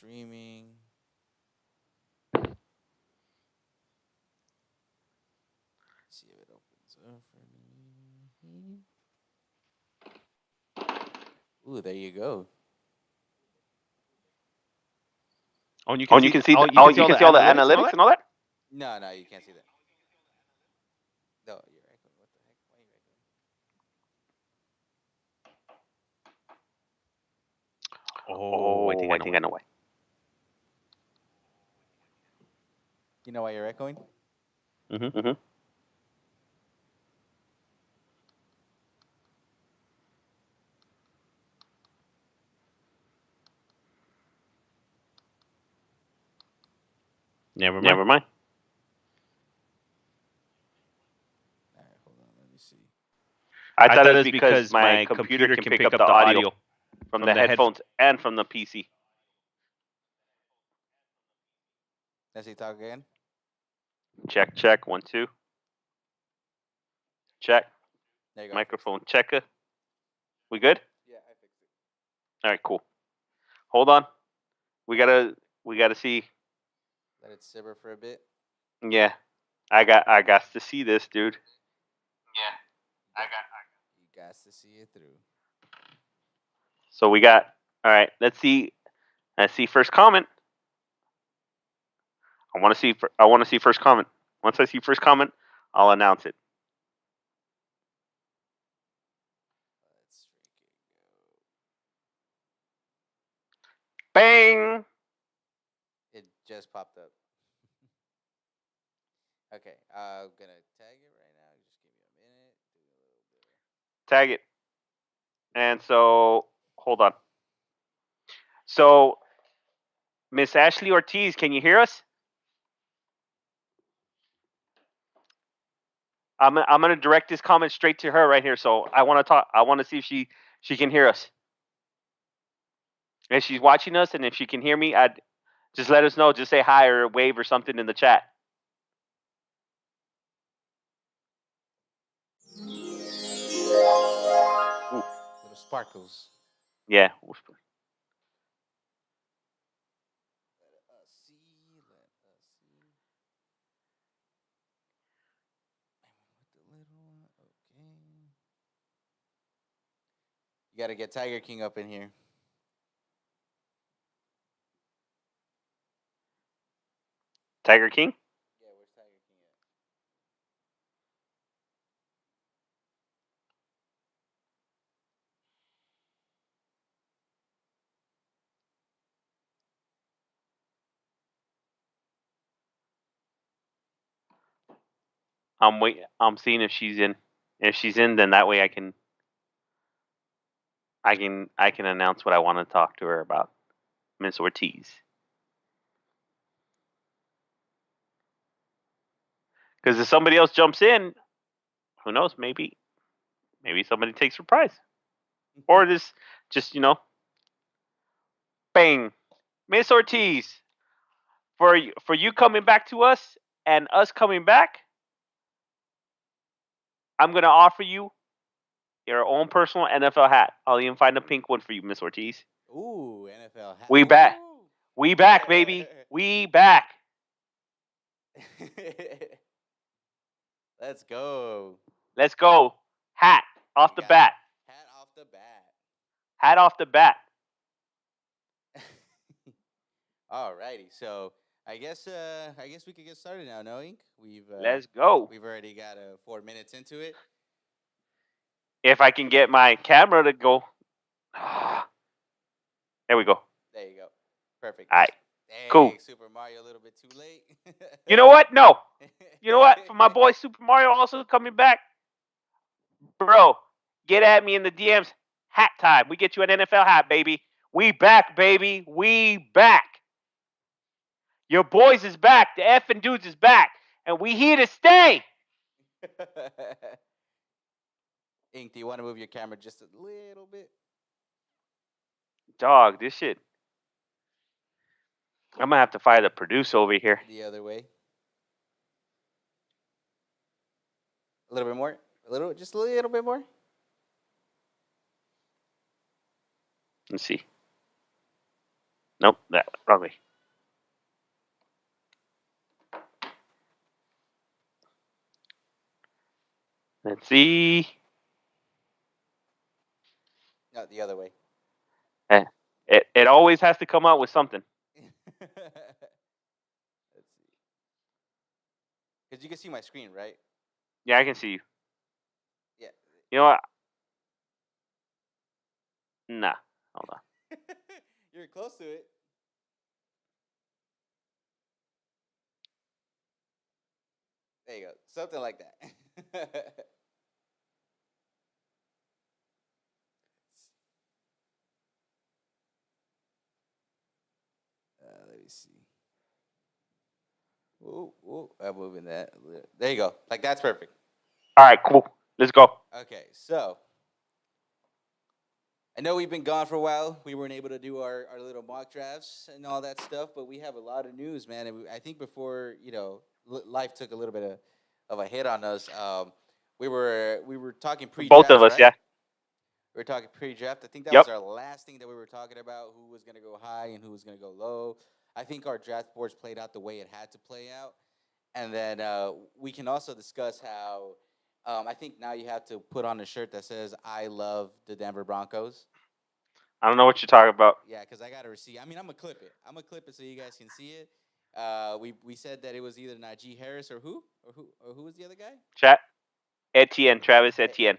streaming. Let's see if it opens up for me. Ooh, there you go. Oh, and you Oh, can and you see. can see. Oh, you Oh, can see you all can the see all the analytics and all analytics that. and all that. No, no, you can't see that. No, you're echoing. What the heck? Why are you echoing? Oh, I Oh, think I I know think why. I know why. You know why you're echoing? Mm-hmm. Mm-hmm. Never mind. Never mind. All right, hold on. Let me see. I I thought thought it it was was because because my my computer computer can can pick pick up up the the audio audio from from the the head. headphones and from the PC. Let's see. Talk again. Check, check. 1, 2. Check. There you go. Microphone checker. We good? Yeah, I fixed it. All right, cool. Hold on. We gotta see. Let it simmer for a bit. Yeah, I got to see this, dude. Yeah, You got to see it through. So we got. All right. Let's see. Let's see first comment. I want to see. I want to see first comment. Once I see first comment, I'll announce it. Let's freaking Bang! go. It just popped up. Okay, I'm gonna tag it right now. Just give me a minute. Do a little bit. Tag it. And so, hold on. So, Miss Ashley Ortiz, can you hear us? I'm gonna direct this comment straight to her right here. So I want to talk. I want to see if she can hear us. If she's watching us, and if she can hear me, I'd just let us know. Just say hi or wave or something in the chat. Ooh, Little sparkles. yeah. Let us see. Let us see. With the little one. Okay. You gotta get Tiger King up in here. Tiger King. Yeah, where's Tiger King at? I'm wait. I'm seeing if she's in. If she's in, then that way I can announce what I want to talk to her about, Miss Ortiz. Because if somebody else jumps in, who knows? Maybe somebody takes her prize, or this just bang, Miss Ortiz, for you coming back to us and us coming back, I'm gonna offer you your own personal NFL hat. I'll even find a pink one for you, Miss Ortiz. Ooh, NFL hat. We back. We back, baby. We back. Let's go. Let's go. Hat off We the got bat. hat off the bat. Hat off the bat. Alrighty, so I guess we could get started now. No, Ink. Let's go. We've already got 4 minutes into it. If I can get my camera to go. There we go. There you go. Perfect. All right. Hey, Cool. Super Mario a little bit too late. You know what? No. You know what? For my boy Super Mario also coming back, bro, get at me in the DMs. Hat time. We get you an NFL hat, baby. We back, baby. We back. Your boys is back. The effing dudes is back. And we here to stay. Ink, do you want to move your camera just a little bit? Dog, this shit. I'm going to have to fire the producer over here. The other way. A little bit more. Just a little bit more. Let's see. Nope, that wrong way. Let's see. No, the other way. It always has to come out with something. Let's see. Because you can see my screen, right? Yeah, I can see you. Yeah. You know what? Nah. Hold on. You're close to it. There you go. Something like that. Let me see. Ooh, I'm moving that. There you go. Like that's perfect. All right, cool. Let's go. Okay, so I know we've been gone for a while. We weren't able to do our little mock drafts and all that stuff, but we have a lot of news, man. And I think before life took a little bit of a hit on us. We were talking Both of pre-draft, us, right? yeah. We were talking pre-draft. I think that Yep. was our last thing that we were talking about. Who was going to go high and who was going to go low. I think our draft boards played out the way it had to play out. And then we can also discuss how I think now you have to put on a shirt that says "I love the Denver Broncos." I don't know what you're talking about. Yeah, because I got a receipt. I mean, I'm gonna clip it. I'm gonna clip it so you guys can see it. We said that it was either Najee Harris or who was the other guy? Chat. Etienne, Travis Eh, Etienne.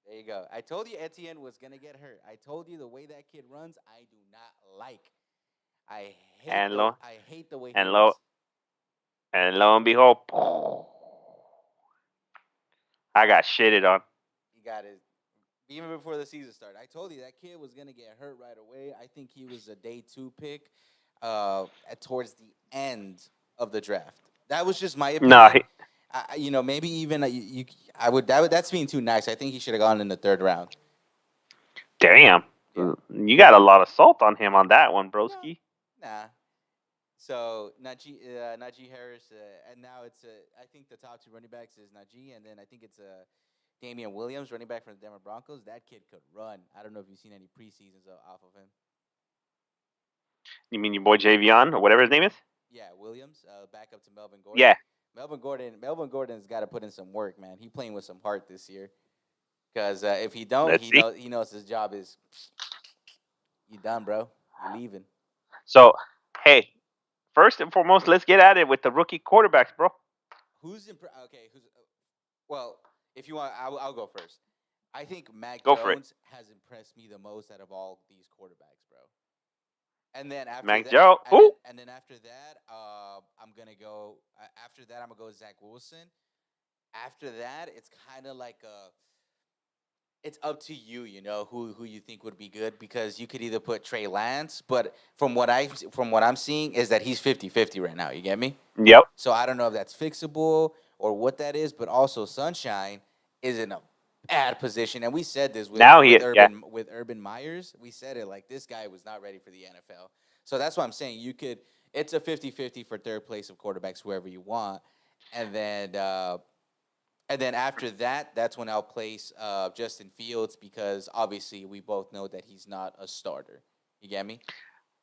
There you go. I told you Etienne was gonna get hurt. I told you the way that kid runs, I do not like. I hate And the lo I hate the way he and runs. lo and lo and behold, I got shitted on. He got his even before the season started. I told you that kid was gonna get hurt right away. I think he was a day 2 pick, towards the end of the draft. That was just my Nah, opinion. Maybe even that's being too nice. I think he should have gone in the 3rd round. damn. Yeah. You got a lot of salt on him on that one, No, broski. nah. So Najee Harris, and now I think the top 2 running backs is Najee, and then I think it's Damian Williams, running back from the Denver Broncos. That kid could run. I don't know if you've seen any preseasons off of him. You mean your boy Javion or whatever his name is? Yeah, Williams, back up to Melvin Gordon. Yeah. Melvin Gordon's got to put in some work, man. He playing with some heart this year. Because if he don't, Let's see. he knows his job is you done, bro. You leaving. So, hey, first and foremost, let's get at it with the rookie quarterbacks, bro. Okay? Well, if you want, I'll go first. I think Mac Go for it. Jones has impressed me the most out of all these quarterbacks, bro. And then after Mac that, Jones. Ooh. and then after that, I'm gonna go. After that, I'm gonna go Zach Wilson. After that, it's kind of like it's up to you, who you think would be good because you could either put Trey Lance, but from what I'm seeing is that he's 50-50 right now. You get me? Yep. So I don't know if that's fixable or what that is, but also Sunshine is in a bad position, and we said this with Urban Myers. We said it like this guy was not ready for the NFL. So that's why I'm saying it's a 50-50 for 3rd place of quarterbacks, whoever you want, and then after that, that's when I'll place Justin Fields because obviously we both know that he's not a starter. You get me?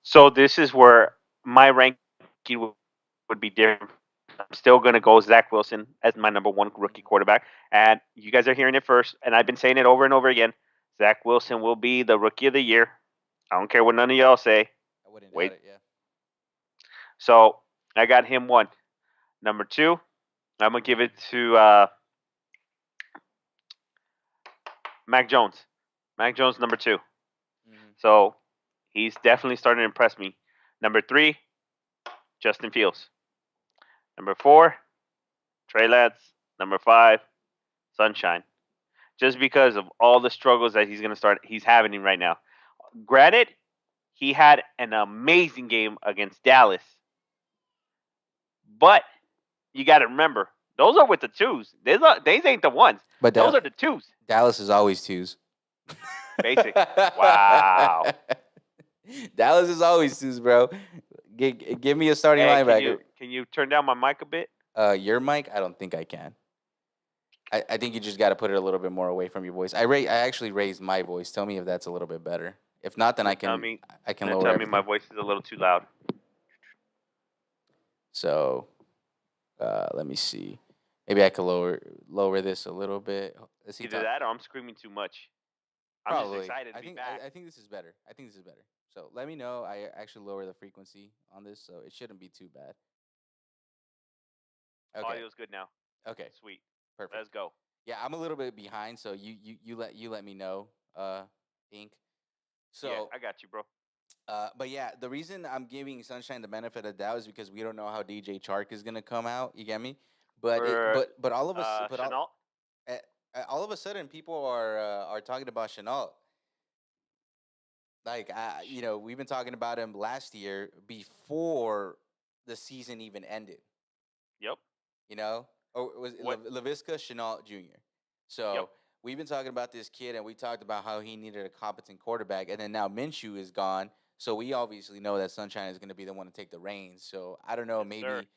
So this is where my ranking would be different. I'm still going to go Zach Wilson as my number 1 rookie quarterback. And you guys are hearing it first. And I've been saying it over and over again. Zach Wilson will be the rookie of the year. I don't care what none of y'all say. I wouldn't Wait. doubt it, yeah. So I got him 1. Number 2, I'm going to give it to Mac Jones. Mac Jones, number 2. Mm-hmm. So he's definitely starting to impress me. Number 3, Justin Fields. Number 4, Trey Lance. Number 5, Sunshine. Just because of all the struggles that he's having right now. Granted, he had an amazing game against Dallas. But you got to remember, those are with the 2s. These ain't the 1s. But those are the 2s. Dallas is always 2s. Basic. Wow. Dallas is always 2s, bro. Give me a starting linebacker. Can you turn down my mic a bit? Your mic? I don't think I can. I think you just got to put it a little bit more away from your voice. I actually raised my voice. Tell me if that's a little bit better. If not, then I Tell can me, lower tell me my everything. voice is a little too loud. So let me see. Maybe I could lower this a little bit. Let's see. Either that or I'm screaming too much. I'm just Probably. excited to be back. I think this is better. I think this is better. So let me know. I actually lower the frequency on this, so it shouldn't be too bad. Okay. Audio's good now. Okay. Sweet. Perfect. Let's go. Yeah, I'm a little bit behind, so you let me know, Ink. So yeah, I got you, bro. But yeah, the reason I'm giving Sunshine the benefit of the doubt is because we don't know how DJ Chark is gonna come out. You get me? But but all of us, Chenault? all of a sudden, people are talking about Chenault. Like we've been talking about him last year before the season even ended. Yep. Or was it Laviska Chenault Jr. So Yep. we've been talking about this kid, and we talked about how he needed a competent quarterback, and then now Minshew is gone, so we obviously know that Sunshine is going to be the one to take the reins. So I don't know, Yes, maybe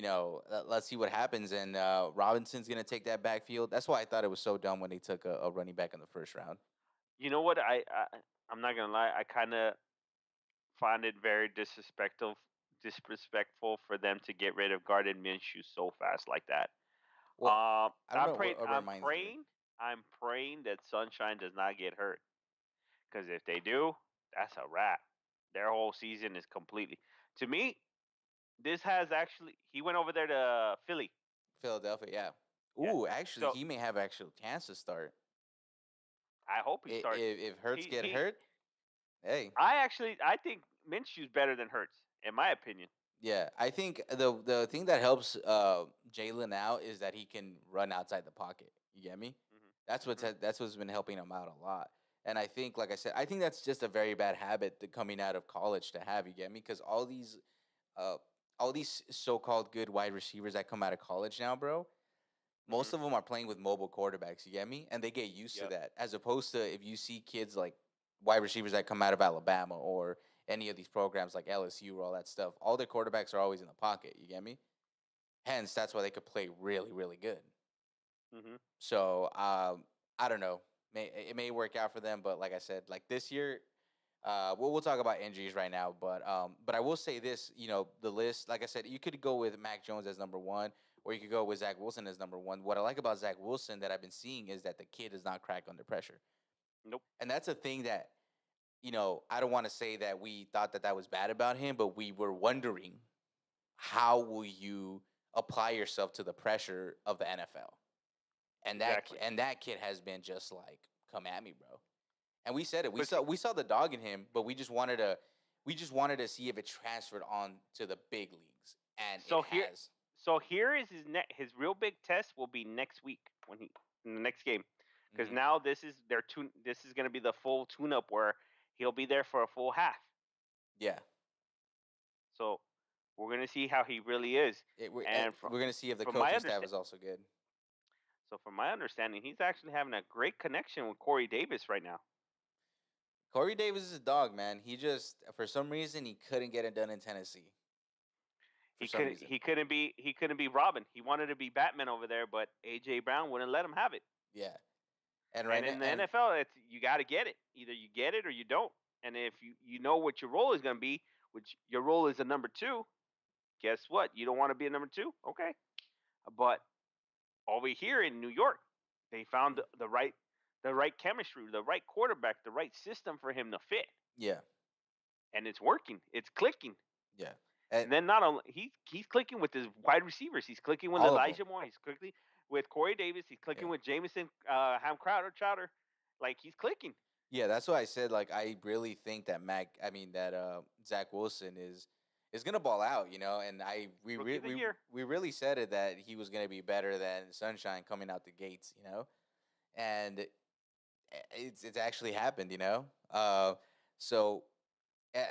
sir. let's see what happens, and Robinson's going to take that backfield. That's why I thought it was so dumb when they took a running back in the first round. You know what? I'm not gonna lie. I kind of find it very disrespectful for them to get rid of Gardner Minshew so fast like that. Well, I don't I'm know praying. what I'm Mind's doing. praying. I'm praying that Sunshine does not get hurt. Because if they do, that's a wrap. Their whole season is completely. To me, this has actually. He went over there to Philly. Philadelphia, yeah. Yeah. Ooh, actually, So he may have actual chance to start. I hope he starts. If Hurts get hurt, hey. I think Minshew's better than Hurts, in my opinion. Yeah, I think the thing that helps Jalen out is that he can run outside the pocket. You get me? Mm-hmm. That's what's been helping him out a lot. And I think, like I said, I think that's just a very bad habit coming out of college to have. You get me? Because uh, all these so-called good wide receivers that come out of college now, bro, most of them are playing with mobile quarterbacks. You get me? And they get used to that, as opposed to if you see kids like wide receivers that come out of Alabama or any of these programs like LSU or all that stuff. All their quarterbacks are always in the pocket. You get me? Hence, that's why they could play really, really good. So I don't know. It may work out for them, but like I said, like this year, we'll talk about injuries right now. But I will say this. The list. Like I said, you could go with Mac Jones as number one, or you could go with Zach Wilson as number one. What I like about Zach Wilson that I've been seeing is that the kid does not crack under pressure. Nope. And that's a thing that I don't want to say that we thought that was bad about him, but we were wondering how will you apply yourself to the pressure of the NFL. And exactly. that kid has been just like, come at me, bro. And we said it. We saw the dog in him, but we just wanted to see if it transferred on to the big leagues, and it has. So here is his real big test will be next week when in the next game, because now this is this is going to be the full tune-up where he'll be there for a full half. Yeah. So we're going to see how he really is, we're going to see if the coaching staff is also good. So from my understanding, he's actually having a great connection with Corey Davis right now. Corey Davis is a dog, man. He just, for some reason, he couldn't get it done in Tennessee. He couldn't be Robin. He wanted to be Batman over there, but AJ Brown wouldn't let him have it. Yeah. And in the NFL, it's you got to get it. Either you get it or you don't. And if you know what your role is going to be, which your role is a number 2, guess what? You don't want to be a number 2, okay? But over here in New York, they found the right chemistry, the right quarterback, the right system for him to fit. Yeah. And it's working. It's clicking. Yeah. And then not only he's clicking with his wide receivers. He's clicking with Elijah Moore. He's clicking with Corey Davis. He's clicking with Jamison Chowder. Like he's clicking. Yeah, that's why I said like I really think that Zach Wilson is gonna ball out, and we really said it that he was gonna be better than Sunshine coming out the gates, and it's actually happened, So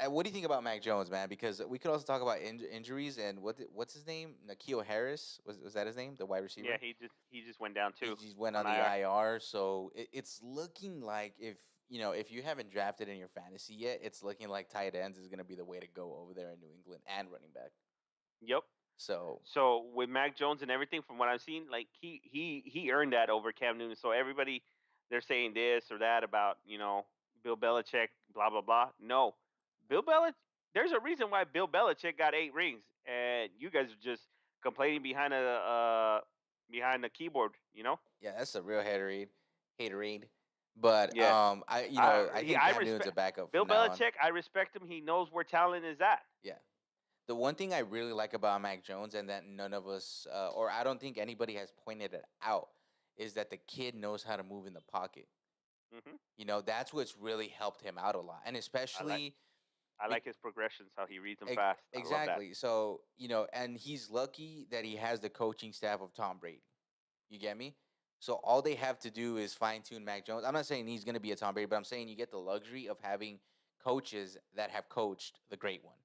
what do you think about Mac Jones, man? Because we could also talk about injuries and what's his name? N'Keal Harris was that his name? The wide receiver. Yeah, he just went down too. He just went on the IR. So it's looking like if you haven't drafted in your fantasy yet, it's looking like tight ends is going to be the way to go over there in New England and running back. Yep. So with Mac Jones and everything, from what I've seen, like he earned that over Cam Newton. So everybody they're saying this or that about Bill Belichick, blah blah blah. No, Bill Belichick. There's a reason why Bill Belichick got 8 rings, and you guys are just complaining behind the keyboard. Yeah, that's a real haterade. But Yeah, I think I Cam Newton's respect a backup Bill from now on. Belichick. I respect him. He knows where talent is at. Yeah. The one thing I really like about Mac Jones, and that none of us, or I don't think anybody has pointed it out, is that the kid knows how to move in the pocket. Hmm. That's what's really helped him out a lot, and I like especially I like his progressions, how he reads them fast. I love that. exactly. So and he's lucky that he has the coaching staff of Tom Brady. You get me? So all they have to do is fine tune Mac Jones. I'm not saying he's going to be a Tom Brady, but I'm saying you get the luxury of having coaches that have coached the great one.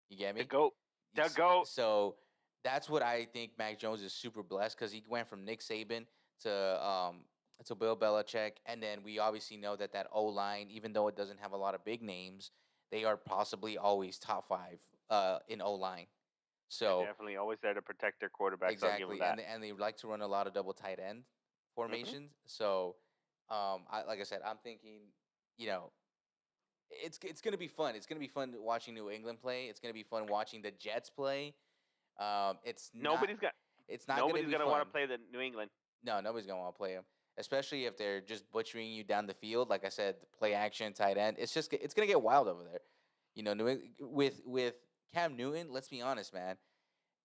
You get The me? goat, the goat. So that's what I think Mac Jones is super blessed because he went from Nick Saban to Bill Belichick, and then we obviously know that O line, even though it doesn't have a lot of big names, they are possibly always top 5 in O line. They're So definitely always there to protect their quarterbacks. I'll give them exactly, that. and they like to run a lot of double tight end Hmm. formations. So, like I said, I'm thinking, you know, it's gonna be fun. It's gonna be fun watching New England play. It's gonna be fun watching the Jets play. It's not Nobody's got. it's not gonna Nobody's be gonna want fun. to play the New England. No, nobody's gonna want to play them, especially if they're just butchering you down the field. Like I said, play action, tight end. It's gonna get wild over there. With Cam Newton. Let's be honest, man.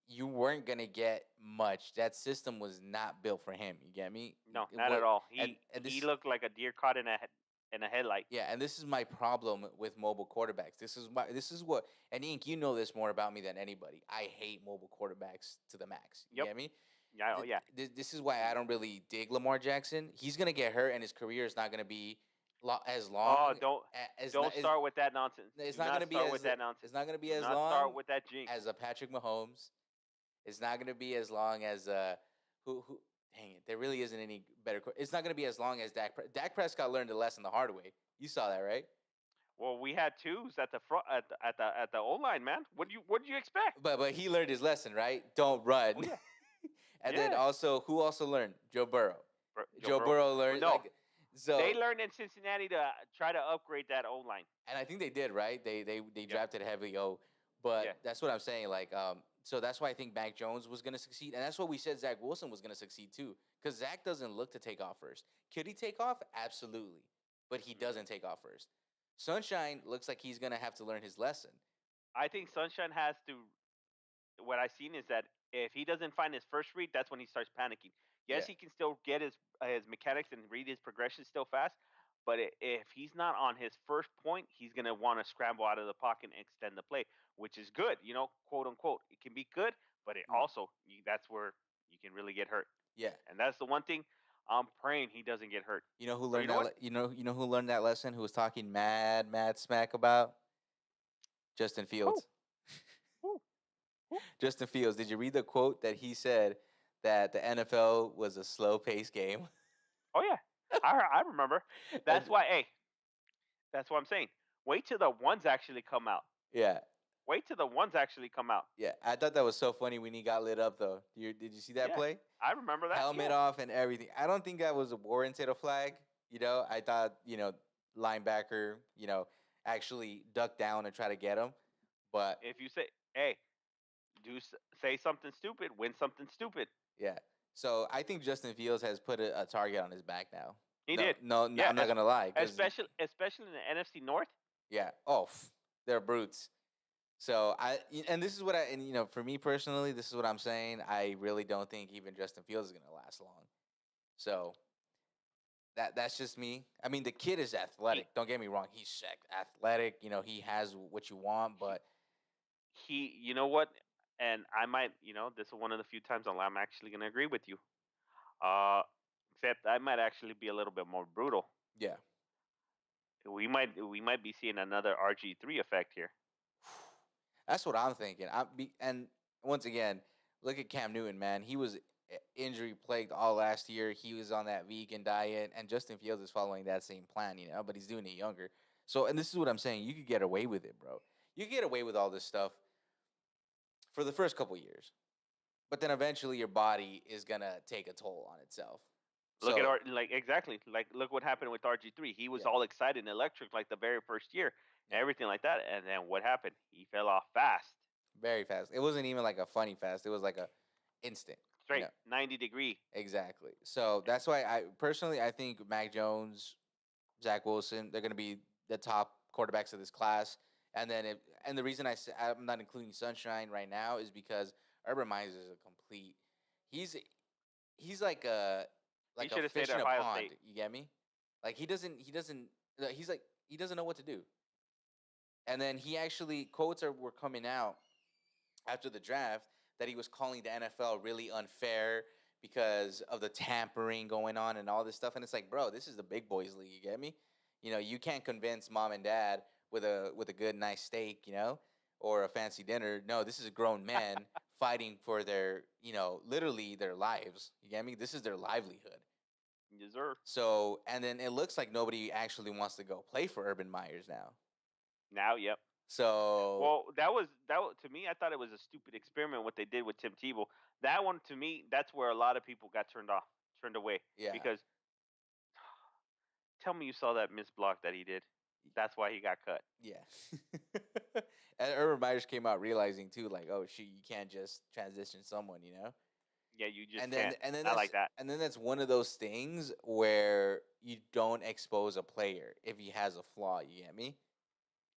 You weren't gonna get much. That system was not built for him. You get me? No, It not wa- at all. and He looked like a deer caught in a headlight. yeah, and this is my problem with mobile quarterbacks. This is what and Ink, you know this more about me than anybody. I hate mobile quarterbacks to the max. You Yep. get me? Yeah. Oh yeah. This is why I don't really dig Lamar Jackson. He's gonna get hurt, and his career is not gonna be as Oh, long as don't start with that nonsense. it's Do not not gonna be start as with that nonsense. it's not gonna be Do as not long start with that jinx. as a Patrick Mahomes. It's not gonna be as long as who. Dang it, there really isn't any better. It's not gonna be as long as Dak Prescott learned a lesson the hard way. You saw that, right? Well, we had twos at the front at the O line, man. What do you expect? But he learned his lesson, right? Don't run. Oh yeah. And then Yeah. also, who also learned? Joe Burrow. Joe Joe Burrow. Burrow Well, learned no, so, they learned in Cincinnati to try to upgrade that O line. and I think they did, right? They Yep. drafted heavy but Yeah. that's what I'm saying. So that's why I think Mac Jones was gonna succeed, and that's what we said Zach Wilson was gonna succeed too, because Zach doesn't look to take off first. Could he take off? Absolutely, but he doesn't take off first. Sunshine looks like he's gonna have to learn his lesson. I think Sunshine has to. What I've seen is that if he doesn't find his first read, that's when he starts panicking. Yes, Yeah. he can still get his mechanics and read his progression still fast, but if he's not on his first point, he's gonna want to scramble out of the pocket and extend the play, which is good, quote unquote. It can be good, but it also that's where you can really get hurt, Yeah. and that's the one thing I'm praying he doesn't get hurt. You know who But learned that? You know who learned that lesson? Who was talking mad smack about Justin Who? Fields? Who? Justin Fields. Did you read the quote that he said that the NFL was a slow paced game? Oh yeah, I remember. That's And- why. Hey, that's what I'm saying. Wait till the ones actually come out. yeah, Wait till the ones actually come out. yeah. I thought that was so funny when he got lit up though. Did you see that Yeah, play? I remember that. Helmet Yeah. off and everything. I don't think that was a warranted a flag. I thought linebacker actually ducked down and try to get him, but If you say, "Hey, say something stupid, win something stupid," yeah. So I think Justin Fields has put a target on his back now. he No, did. no, Yeah, I'm not gonna lie. 'Cause especially in the NFC North. yeah. Oh, they're brutes. So and this is what for me personally, this is what I'm saying. I really don't think even Justin Fields is gonna last long. So that's just me. I mean, the kid is athletic. Don't get me wrong. He's athletic. He has what you want, but You know what? And I might, this is one of the few times I'm actually going to agree with you. Uh, Except I might actually be a little bit more brutal. yeah. We might be seeing another RG3 effect here. That's what I'm thinking. And once again, look at Cam Newton, man. He was injury plagued all last year. He was on that vegan diet, and Justin Fields is following that same plan, but he's doing it younger. So, and this is what I'm saying. You could get away with it, bro. You could get away with all this stuff for the first couple years, but then eventually your body is gonna take a toll on itself. Look at exactly. Like, look what happened with RG3. He was all excited and electric like the very first year, and everything like that. And then what happened? He fell off fast. Very fast. It wasn't even like a funny fast. It was like a instant. Straight 90-degree. Exactly. So that's why I think Mac Jones, Zach Wilson, they're going to be the top quarterbacks of this class. And then the reason I'm not including Sunshine right now is because Urban Meyer is a complete. He's like a fish in a pond. State. You get me? Like he doesn't know what to do. And then quotes were coming out after the draft that he was calling the NFL really unfair because of the tampering going on and all this stuff. And it's like, bro, this is the big boys league. You get me? You can't convince mom and dad with a good, nice steak, or a fancy dinner. No, this is a grown man fighting for their, literally their lives. You get me? This is their livelihood. Yes, sir. So, and then it looks like nobody actually wants to go play for Urban Meyers now. Yep. So, well, that was to me. I thought it was a stupid experiment what they did with Tim Tebow. That one, to me, that's where a lot of people got turned away. Yeah. Because tell me you saw that missed block that he did. That's why he got cut. Yeah. And Urban Meyers came out realizing too, like, oh shit, you can't just transition someone, Yeah, you just can't. And then I like that. And then that's one of those things where you don't expose a player if he has a flaw. You get me?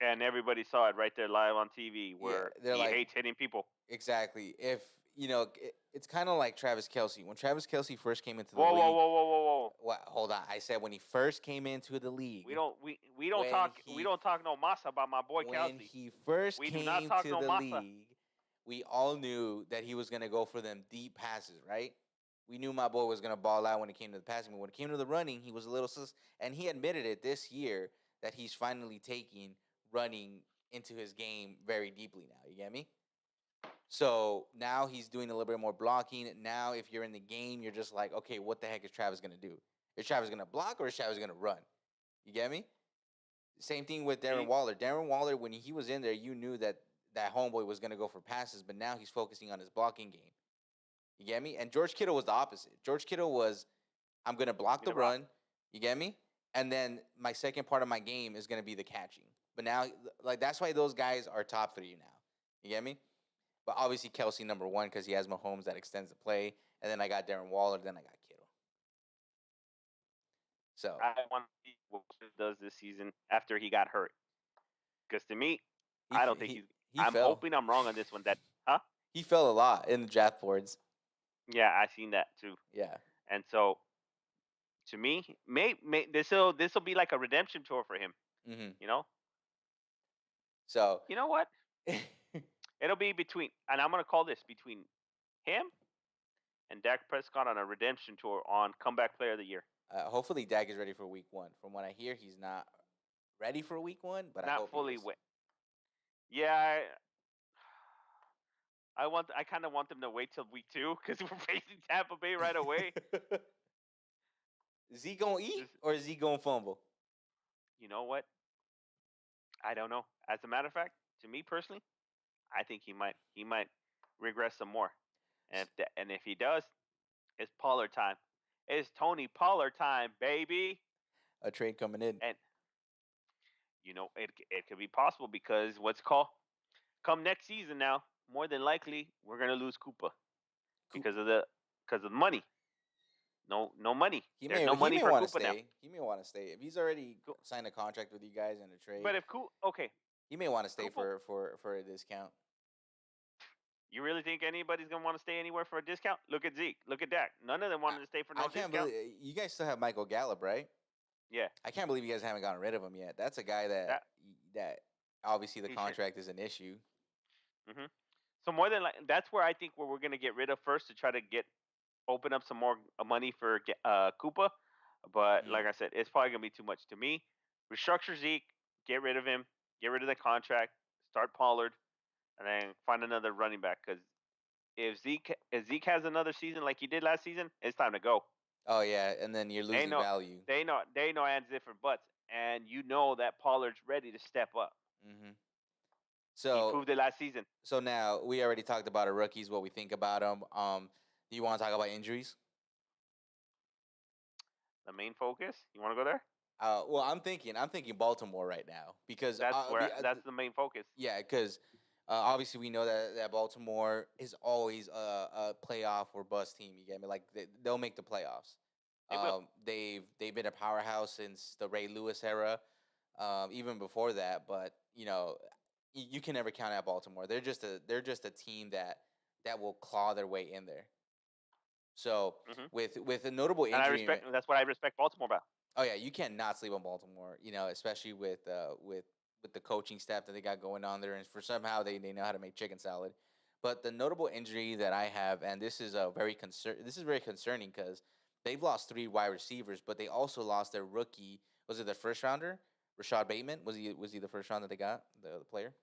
And everybody saw it right there live on TV where he hates hitting people. Exactly. If it's kind of like Travis Kelce. When Travis Kelce first came into the league. Whoa. What? Hold on. I said when he first came into the league. We don't talk no masa about my boy Kelce. When he first came to the league, we all knew that he was gonna go for them deep passes, right? We knew my boy was gonna ball out when it came to the passing. But when it came to the running, he was a little sus. And he admitted it this year that he's finally taking running into his game very deeply now. You get me? So now he's doing a little bit more blocking. Now, if you're in the game, you're just like, okay, what the heck is Travis going to do? Is Travis going to block or is Travis going to run? You get me? Same thing with Darren Waller. Darren Waller, when he was in there, you knew that homeboy was going to go for passes, but now he's focusing on his blocking game. You get me? And George Kittle was the opposite. George Kittle was, I'm going to block the run. You get me? And then my second part of my game is going to be the catching. But now, like, that's why those guys are top 3 now. You get me? But obviously, Kelce number 1 because he has Mahomes that extends the play. And then I got Darren Waller. Then I got Kittle. So I want to see what he does this season after he got hurt. Because to me, I don't think I'm hoping I'm wrong on this one. He fell a lot in the draft boards. Yeah, I seen that too. Yeah. And so, to me, this will be like a redemption tour for him. Mm-hmm. So you know what? It'll be between, and I'm gonna call this between him and Dak Prescott on a redemption tour on Comeback Player of the Year. Hopefully, Dak is ready for Week 1. From what I hear, he's not ready for Week 1, but not I hope fully. he is. Yeah, I kind of want them to wait till Week 2 because we're facing Tampa Bay right away. Is he gonna eat or is he gonna fumble? You know what? I don't know. As a matter of fact, to me personally, I think he might regress some more. And if he does, it's Pollard time. It's Tony Pollard time, baby. A trade coming in. And it could be possible because come next season now, more than likely we're gonna lose Koopa because of money. No money. There's no money for Koopa now. He may want to stay if he's already signed a contract with you guys in a trade. But if he may want to stay for a discount. You really think anybody's gonna want to stay anywhere for a discount? Look at Zeke. Look at Dak. None of them wanted to stay for no discount. I can't believe you guys still have Michael Gallup, right? Yeah. I can't believe you guys haven't gotten rid of him yet. That's a guy that obviously the contract is an issue. Mm-hmm. So more than that's where I think we're gonna get rid of first to try to open up some more money for Koopa. But like I said, it's probably gonna be too much to me. Restructure Zeke, get rid of him, get rid of the contract, start Pollard, and then find another running back. Because if Zeke has another season like he did last season, it's time to go. Oh yeah, and then you're losing value. They know hands different butts, and you know that Pollard's ready to step up. Mm-hmm. So he proved it last season. So now we already talked about our rookies, what we think about them. Do you want to talk about injuries? The main focus. You want to go there? Well, I'm thinking Baltimore right now because That's the main focus. Yeah, because obviously we know that Baltimore is always a playoff or bust team. You get me? Like they'll make the playoffs. They will. They've been a powerhouse since the Ray Lewis era, even before that. But you can never count out Baltimore. They're just a team that will claw their way in there. So with a notable injury, and I respect. That's what I respect Baltimore about. Oh yeah, you can't not sleep on Baltimore. Especially with the coaching staff that they got going on there, and for somehow they know how to make chicken salad. But the notable injury that I have, and this is very concerning because they've lost 3 wide receivers, but they also lost their rookie. Was it their first rounder, Rashad Bateman? Was he the first round that they got the player?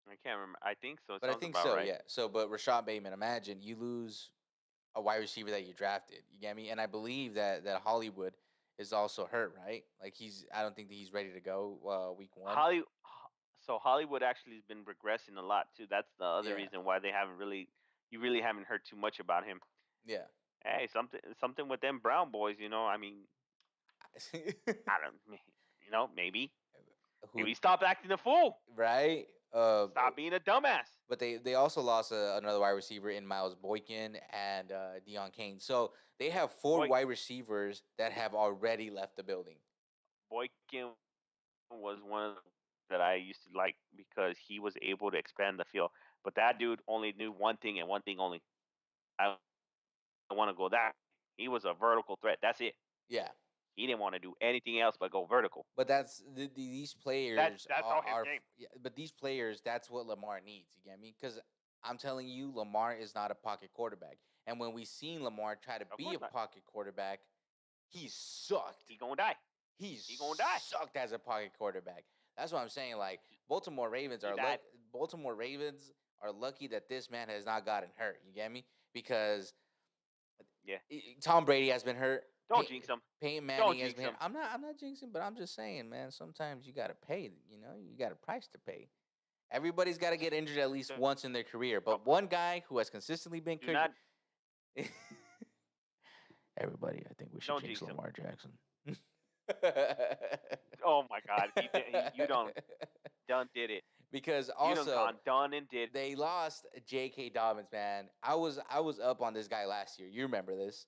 I can't remember. I think so. But I think so. Right. Yeah. So, but Rashad Bateman, imagine you lose a wide receiver that you drafted. You get me? And I believe that Hollywood is also hurt, right? Like I don't think that he's ready to go week 1. So Hollywood actually has been regressing a lot too. That's the other reason why you really haven't heard too much about him. Yeah. Hey, something with them Brown boys, I mean, I don't, maybe stop acting a fool. Right. Stop being a dumbass. But they also lost another wide receiver in Miles Boykin and Deion Kane. So they have 4 wide receivers that have already left the building. Boykin was one of that I used to like because he was able to expand the field. But that dude only knew one thing and one thing only. I want to go that. He was a vertical threat. That's it. Yeah. He didn't want to do anything else but go vertical. But that's these players. That's all his game. Yeah, but these players, that's what Lamar needs. You get me? Because I'm telling you, Lamar is not a pocket quarterback. And when we seen Lamar try to be a pocket quarterback, he sucked. He gonna die. He gonna die. Sucked as a pocket quarterback. That's what I'm saying. Like Baltimore Ravens are lucky that this man has not gotten hurt. You get me? Because Tom Brady has been hurt. Don't jinx him. Peyton Manning has been hurt. I'm not jinxing, but I'm just saying, man. Sometimes you gotta pay. You got a price to pay. Everybody's got to get injured at least once in their career. But one guy who has consistently been Everybody, I think we should jinx Lamar Jackson. Oh my God, you done did it. Because also done and did. They lost J.K. Dobbins, man. I was up on this guy last year. You remember this?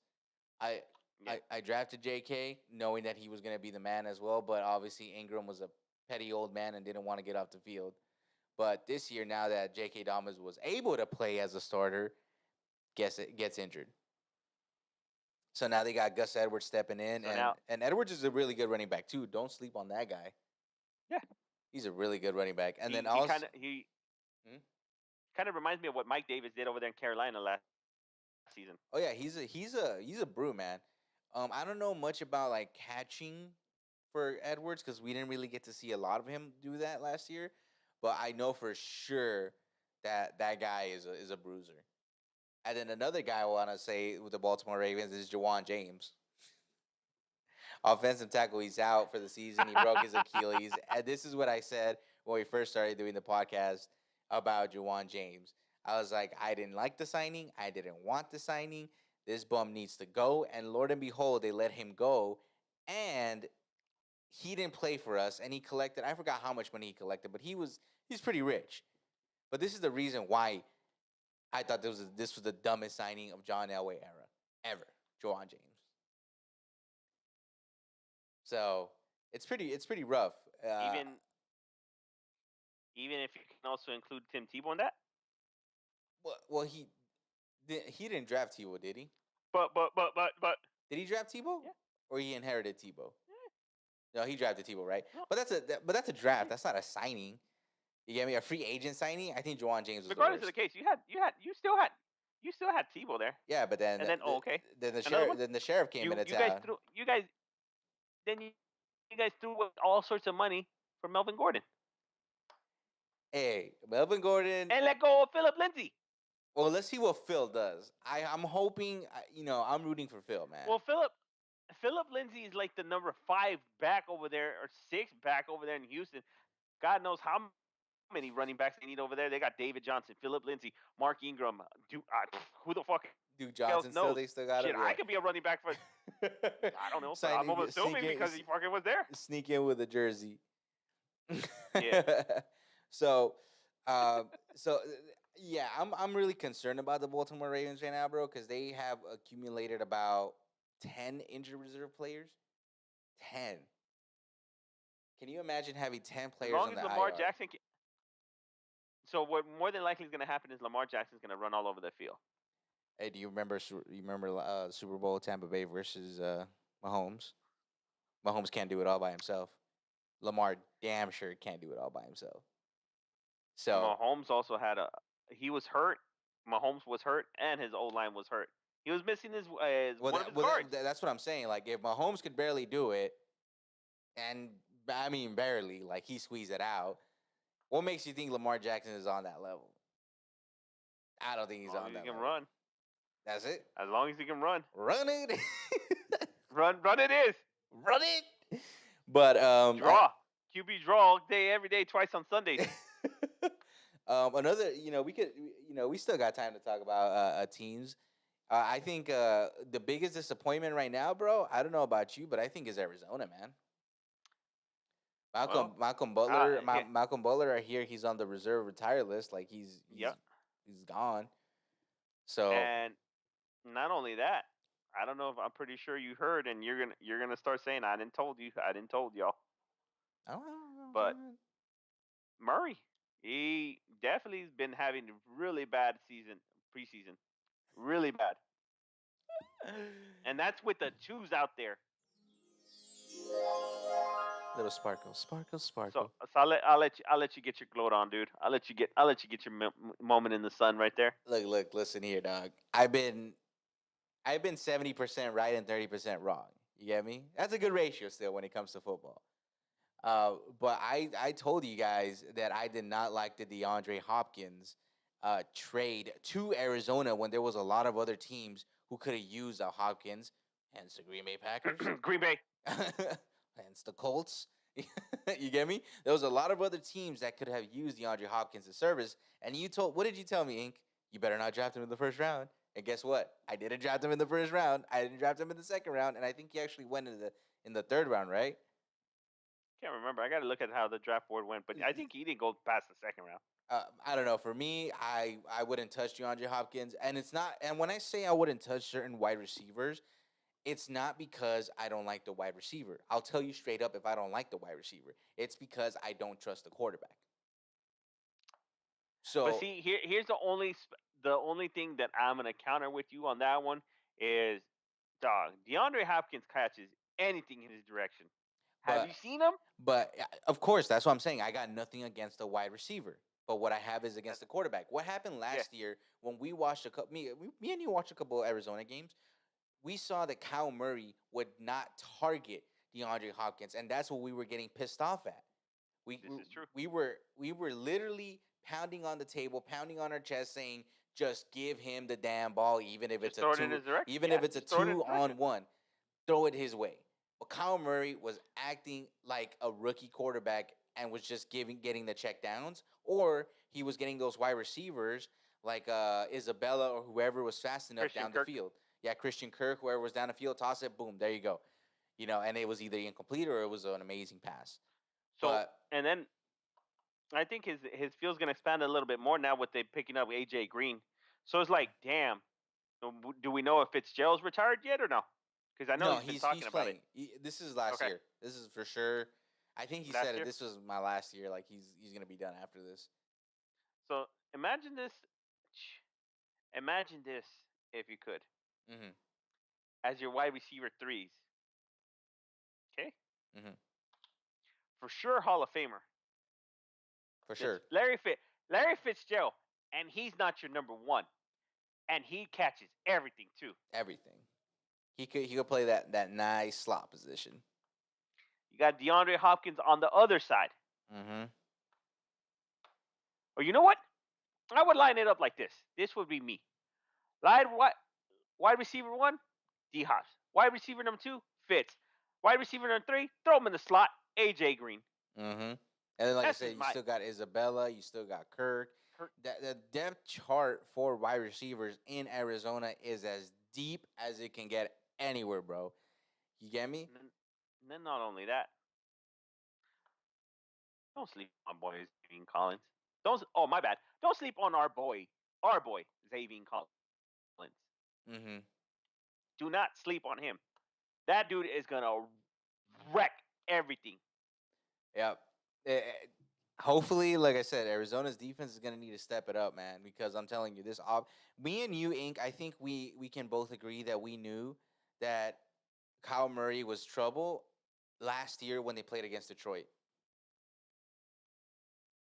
I drafted J.K. knowing that he was going to be the man as well, but obviously Ingram was a petty old man and didn't want to get off the field. But this year, now that J.K. Dobbins was able to play as a starter, gets injured. So now they got Gus Edwards stepping in, and Edwards is a really good running back too. Don't sleep on that guy. Yeah, he's a really good running back. And then he kind of reminds me of what Mike Davis did over there in Carolina last season. Oh yeah, he's a brew, man. I don't know much about like catching for Edwards because we didn't really get to see a lot of him do that last year. But I know for sure that guy is a bruiser. And then another guy I want to say with the Baltimore Ravens is Juwan James. Offensive tackle, he's out for the season. He broke his Achilles. And this is what I said when we first started doing the podcast about Juwan James. I was like, I didn't like the signing. I didn't want the signing. This bum needs to go. And Lord and behold, they let him go. And he didn't play for us. And he collected, I forgot how much money he collected, but he's pretty rich. But this is the reason why I thought this was the dumbest signing of John Elway era ever. Juwan James. So it's pretty rough. Even if you can also include Tim Tebow in that. Well, he didn't draft Tebow, did he? But did he draft Tebow? Yeah. Or he inherited Tebow? Yeah. No, he drafted Tebow, right? No. But that's a draft. That's not a signing. You get me? A free agent signing? I think Juwan James was regardless of the case. You still had Tebow there. Yeah, but then Then the sheriff came into town. You guys threw all sorts of money for Melvin Gordon. Hey, Melvin Gordon, and let go of Philip Lindsay. Well, let's see what Phil does. I'm hoping, I'm rooting for Phil, man. Well, Philip Lindsay is like the number 5 back over there or 6 back over there in Houston. God knows how many running backs they need over there. They got David Johnson, Philip Lindsay, Mark Ingram. Who the fuck Duke Johnson they still got him. I could be a running back for. I don't know, but I'm assuming because he fucking was there. Sneak in with a jersey. Yeah. So, yeah, I'm really concerned about the Baltimore Ravens right now, bro, because they have accumulated about 10 injured reserve players. 10. Can you imagine having 10 players as long on as the Lamar IR? Jackson. So what more than likely is going to happen is Lamar Jackson's going to run all over the field. Hey, do you remember Super Bowl Tampa Bay versus Mahomes? Mahomes can't do it all by himself. Lamar damn sure can't do it all by himself. So Mahomes also he was hurt. Mahomes was hurt, and his O-line was hurt. He was missing one of his guards. That's what I'm saying. Like, if Mahomes could barely do it, and I mean barely, like he squeezed it out, what makes you think Lamar Jackson is on that level? I don't think he's on that level. He can run. That's it. As long as he can run. Run it. run it is. Run it. But draw. QB draw all day, every day, twice on Sundays. Another, we still got time to talk about teams. I think the biggest disappointment right now, bro, I don't know about you, but I think is Arizona, man. Malcolm Butler, Malcolm Butler, I hear he's on the reserve retire list. Like he's gone. So, and not only that, I don't know if I'm pretty sure you heard, and you're gonna start saying I didn't told y'all. Oh, but Murray, he definitely has been having a really bad preseason, really bad, and that's with the twos out there. Little sparkle. So I'll let you get your gloat on, dude. I'll let you get your moment in the sun right there. Look, listen here, dog. I've been 70% right and 30% wrong. You get me? That's a good ratio still when it comes to football. But I told you guys that I did not like the DeAndre Hopkins trade to Arizona when there was a lot of other teams who could have used a Hopkins, hence the Green Bay Packers. Green Bay. Hence the Colts. You get me? There was a lot of other teams that could have used DeAndre Hopkins' service. And what did you tell me, Inc? You better not draft him in the first round. And guess what? I didn't draft him in the first round. I didn't draft him in the second round. And I think he actually went in the third round, right? Can't remember. I got to look at how the draft board went. But I think he didn't go past the second round. I don't know. For me, I wouldn't touch DeAndre Hopkins. And it's not. And when I say I wouldn't touch certain wide receivers, it's not because I don't like the wide receiver. I'll tell you straight up if I don't like the wide receiver. It's because I don't trust the quarterback. So, but see, here's the only thing that I'm gonna counter with you on that one is, dog, DeAndre Hopkins catches anything in his direction. Have you seen him? But of course, that's what I'm saying. I got nothing against the wide receiver. But what I have is against the quarterback. What happened last year when we watched me and you watched a couple of Arizona games? We saw that Kyle Murray would not target DeAndre Hopkins, and that's what we were getting pissed off at. This is true. We were literally pounding on the table, pounding on our chest, saying, "Just give him the damn ball, even if it's a 2-on-1, throw it his way." But Kyle Murray was acting like a rookie quarterback and was just getting the check downs, or he was getting those wide receivers like Isabella or whoever was fast enough down the field. Yeah, Christian Kirk, whoever was down the field, toss it, boom, there you go. And it was either incomplete or it was an amazing pass. And then I think his field's going to expand a little bit more now with they picking up AJ Green. So it's like, damn, do we know if Fitzgerald's retired yet or no? Because I know he's been talking about it. This is last year. This is for sure. I think he said this was my last year. Like he's going to be done after this. So imagine this. Imagine this if you could. Mm-hmm. As your wide receiver threes. Okay? Mm-hmm. For sure, Hall of Famer. For sure. Larry Fitzgerald, and he's not your number one. And he catches everything, too. Everything. He could play that nice slot position. You got DeAndre Hopkins on the other side. Mm-hmm. Or you know what? I would line it up like this. This would be me. Wide receiver 1, D-Hops. Wide receiver number 2, Fitz. Wide receiver number 3, throw him in the slot, AJ Green. Mm-hmm. And then, like I said, you still got Isabella. You still got Kirk. the depth chart for wide receivers in Arizona is as deep as it can get anywhere, bro. You get me? And then not only that, don't sleep on boy Zavian Collins. Oh my bad. Don't sleep on our boy Zavian Collins. Mm-hmm. Do not sleep on him. That dude is gonna wreck everything. Yep. Hopefully, like I said, Arizona's defense is gonna need to step it up, man. Because I'm telling you, me and you, Inc. I think we can both agree that we knew that Kyle Murray was trouble last year when they played against Detroit.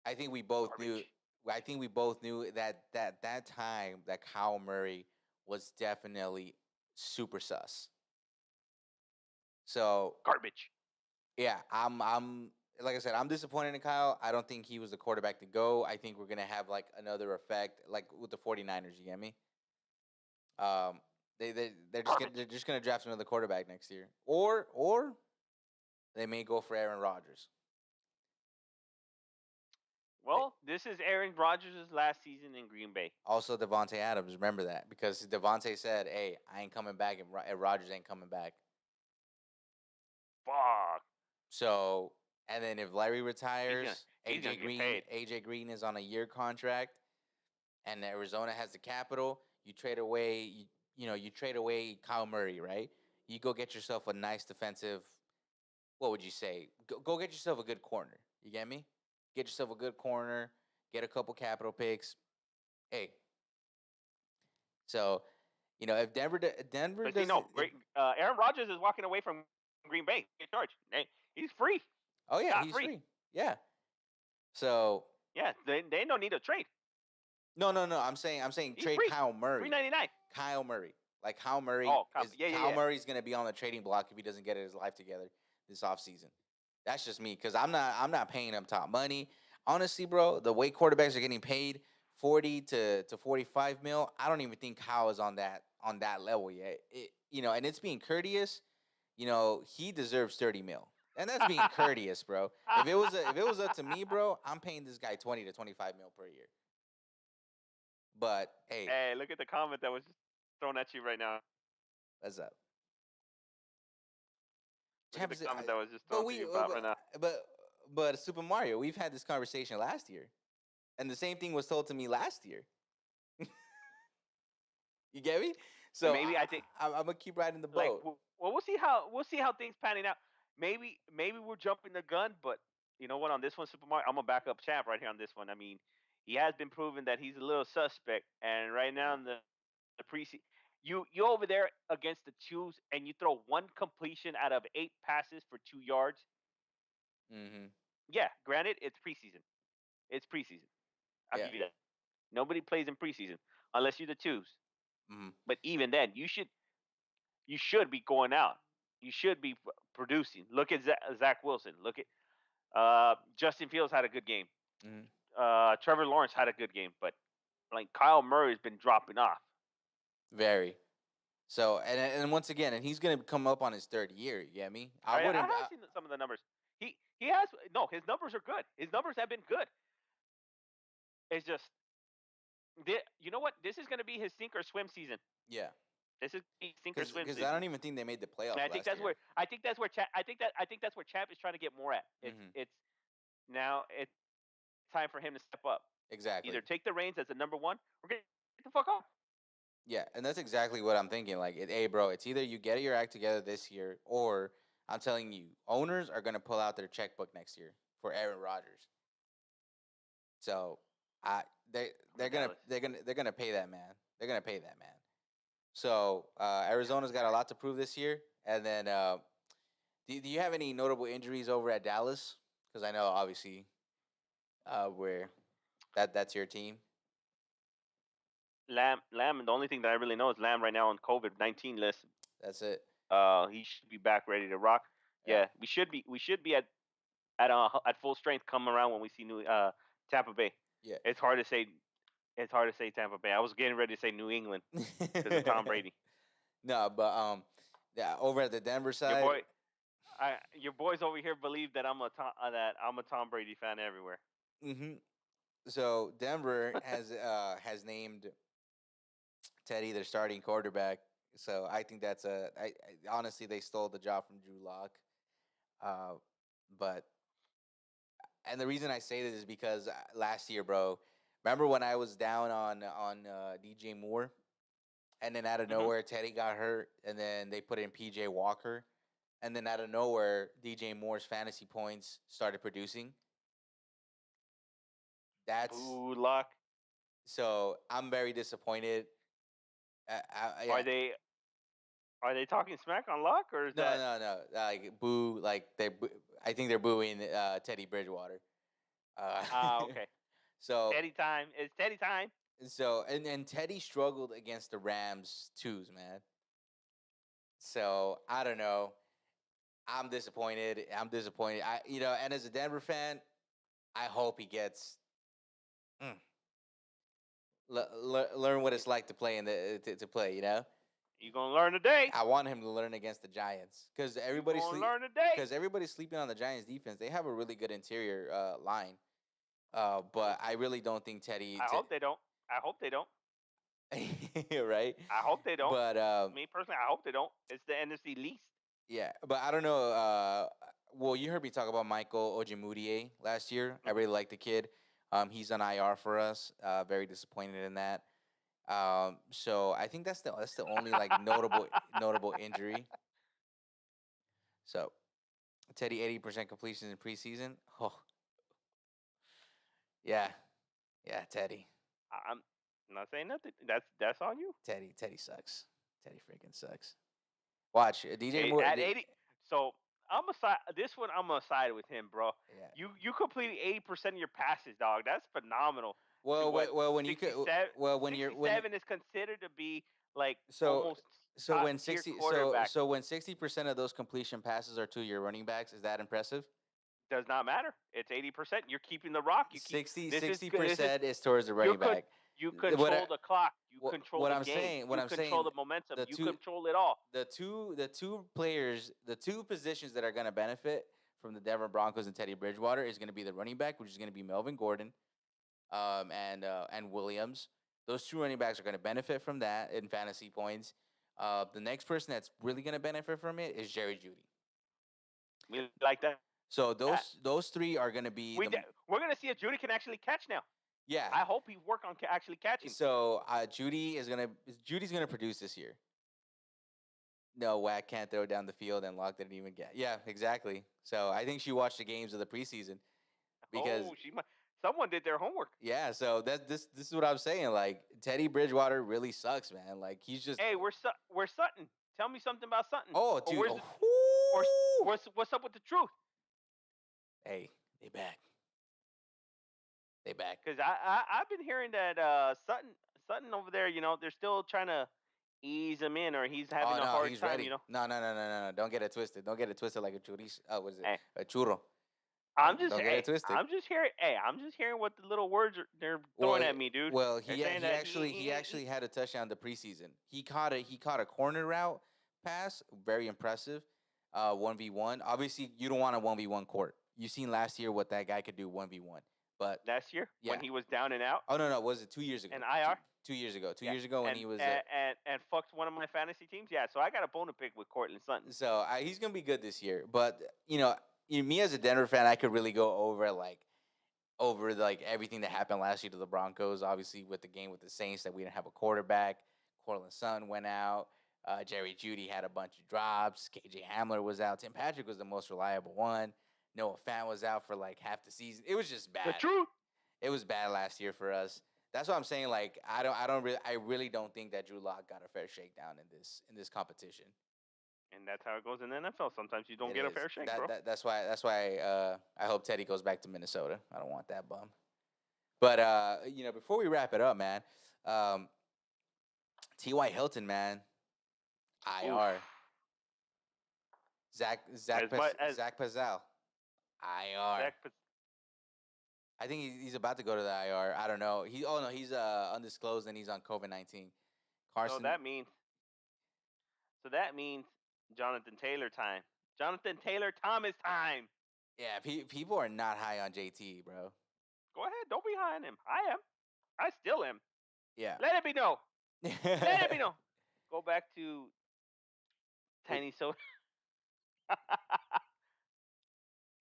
I think we both knew. I think we both knew that time that Kyle Murray was definitely super sus. So Garbage. yeah, I'm like I said, I'm disappointed in Kyle. I don't think he was the quarterback to go. I think we're gonna have like another effect, like with the 49ers. You get me? Um, they're just gonna draft another quarterback next year, or they may go for Aaron Rodgers. Well, this is Aaron Rodgers' last season in Green Bay. Also, Devontae Adams. Remember that because Devontae said, "Hey, I ain't coming back, and Rodgers ain't coming back." Fuck. So, and then if Larry retires, he's gonna get paid. AJ Green is on a year contract, and Arizona has the capital. You trade away, you trade away Kyle Murray, right? You go get yourself a nice defensive. What would you say? Go get yourself a good corner. You get me? Get yourself a good corner. Get a couple capital picks. Hey, so if Denver But doesn't, great. Aaron Rodgers is walking away from Green Bay. Get charged. He's free. oh yeah, he's free. Yeah. So yeah, they don't need a trade. No. I'm saying He's trade free. Kyle Murray. $3.99. Kyle Murray. Like Kyle Murray. Oh, Kyle Murray's gonna be on the trading block if he doesn't get his life together this offseason. That's just me because I'm not paying him top money. Honestly, bro, the way quarterbacks are getting paid 40 to 45 mil, I don't even think Kyle is on that level yet. And it's being courteous. He deserves 30 mil. And that's being courteous, bro. If it was up to me, bro, I'm paying this guy 20 to 25 mil per year. But hey, look at the comment that was just thrown at you right now. What's up? Look at the comment that was just thrown to you right now. But Super Mario, we've had this conversation last year, and the same thing was told to me last year. You get me? So maybe I think I'm gonna keep riding the boat. Well, we'll see how things panning out. Maybe we're jumping the gun, but you know what? On this one, Super Mario, I'm a backup champ right here on this one. I mean, he has been proven that he's a little suspect, and right now in the preseason, you over there against the twos, and you throw one completion out of 8 passes for 2 yards. Mm-hmm. Yeah, granted, it's preseason. I'll give you that. Nobody plays in preseason unless you're the twos. Mm-hmm. But even then, you should be going out. You should be producing. Look at Zach Wilson. Look at Justin Fields had a good game. Mm-hmm. Trevor Lawrence had a good game, but like Kyle Murray has been dropping off. Very. So and once again, and he's gonna come up on his 3rd year. You get me? I have seen some of the numbers. He has his numbers are good. His numbers have been good. It's just, you know what? This is going to be his sink or swim season. Yeah. This is sink or swim season. Because I don't even think they made the playoffs. And I think that's where Champ is trying to get more at. It's now it's time for him to step up. Exactly. Either take the reins as the number one, or get the fuck off. Yeah, and that's exactly what I'm thinking. Like, hey, bro, it's either you get your act together this year, or I'm telling you, owners are gonna pull out their checkbook next year for Aaron Rodgers. So, they're gonna pay that man. They're gonna pay that man. So Arizona's got a lot to prove this year. And then, do you have any notable injuries over at Dallas? Because I know obviously, where that's your team. Lamb. The only thing that I really know is Lamb right now on COVID-19 list. That's it. He should be back ready to rock. Yeah, we should be at full strength come around when we see Tampa Bay. Yeah, it's hard to say. It's hard to say Tampa Bay. I was getting ready to say New England because of Tom Brady. No, but over at the Denver side, your boys over here believe that I'm a Tom Brady fan everywhere. Mm-hmm. So Denver has named Teddy their starting quarterback. So I think that's honestly they stole the job from Drew Lock. But and the reason I say this is because last year, bro, remember when I was down on DJ Moore, and then out of Mhm. nowhere Teddy got hurt, and then they put in PJ Walker, and then out of nowhere DJ Moore's fantasy points started producing. That's Boo luck. so I'm very disappointed. Are Yeah. they talking smack on Luck, or is No, that? no, no. Like boo, like I think they're booing Teddy Bridgewater. Okay. So Teddy time. It's Teddy time. and Teddy struggled against the Rams twos, man. So I don't know. I'm disappointed. And as a Denver fan, I hope he gets learn what it's like to play to play. You gonna learn today. I want him to learn against the Giants because You gonna learn today. everybody's sleeping on the Giants defense. They have a really good interior line. But I really don't think Teddy. I hope they don't. I hope they don't. Right? I hope they don't. But Me personally, I hope they don't. It's the NFC least. yeah, but I don't know. Well, you heard me talk about Michael Ojemudia last year. I Mhm. really like the kid. He's on IR for us. Very disappointed in that. So I think that's the only like notable injury. So Teddy 80% completions in preseason. Oh yeah, yeah, Teddy. I'm not saying nothing. That's on you. Teddy sucks. Teddy freaking sucks. Watch DJ Moore. At 80. So I'm a side. This one I'm gonna side with him, bro. Yeah. You completed 80% of your passes, dog. That's phenomenal. Well, when you could, 67, well when you're when 67 is considered to be like so almost so top when tier 60 quarterback. so when 60% of those completion passes are to your running backs, is that impressive? Does not matter. It's 80%. You're keeping the rock. You keep 60 this is good. This is 60% is towards the you running could back. you What control the clock. You control what the I'm game. saying, You control the momentum. the You two control it all. the two players, the two positions that are going to benefit from the Denver Broncos and Teddy Bridgewater is going to be the running back, which is going to be Melvin Gordon, and Williams. Those two running backs are going to benefit from that in fantasy points. The next person that's really going to benefit from it is Jerry Judy. We like that. So those three are going to be We're gonna see if Judy can actually catch now. yeah. I hope he work on actually catching. So Judy's gonna produce this year. No, Wack can't throw down the field, and Locke didn't even get. Yeah, exactly. So I think she watched the games of the preseason because someone did their homework. yeah. So this is what I'm saying. Like Teddy Bridgewater really sucks, man. Like he's just Hey, we're Sutton. Tell me something about Sutton. oh dude. What's up with the truth? Hey, they back. They back. Because I've been hearing that Sutton over there, they're still trying to ease him in, or he's having a hard he's time. ready. No. Don't get it twisted. Don't get it twisted like a chorizo. What is it? Hey, A churro. Don't get it twisted. I'm just hearing. Hey, I'm just hearing what the little words they're throwing at me, dude. Well, he actually had a touchdown in the preseason. He caught a corner route pass, very impressive. 1v1. Obviously, you don't want a 1v1 court. You seen last year what that guy could do 1v1. But last year when he was down and out. Oh no, was it 2 years ago? And IR. 2 years ago. 2 years ago when he was and fucked one of my fantasy teams. Yeah, so I got a bone to pick with Cortland Sutton. So he's gonna be good this year. But me as a Denver fan, I could really go over everything that happened last year to the Broncos. Obviously, with the game with the Saints, that we didn't have a quarterback. Cortland Sutton went out. Jerry Judy had a bunch of drops. KJ Hamler was out. Tim Patrick was the most reliable one. Noah Fant was out for like half the season. It was just bad. The truth. It was bad last year for us. That's what I'm saying. Like I really don't think that Drew Lock got a fair shakedown in this competition. And that's how it goes in the NFL. Sometimes you don't get a fair shake, bro. That's why I hope Teddy goes back to Minnesota. I don't want that bum. But before we wrap it up, man, T.Y. Hilton, man, IR. Oof. Zach Pazal, IR. I think he's about to go to the IR. I don't know. He's undisclosed and he's on COVID-19. Carson. So that means Jonathan Taylor time. Jonathan Taylor Thomas time. Yeah, people are not high on JT, bro. Go ahead. Don't be behind him. I am. I still am. Yeah. Let it be known. Let it be known. Go back to Tiny Soda.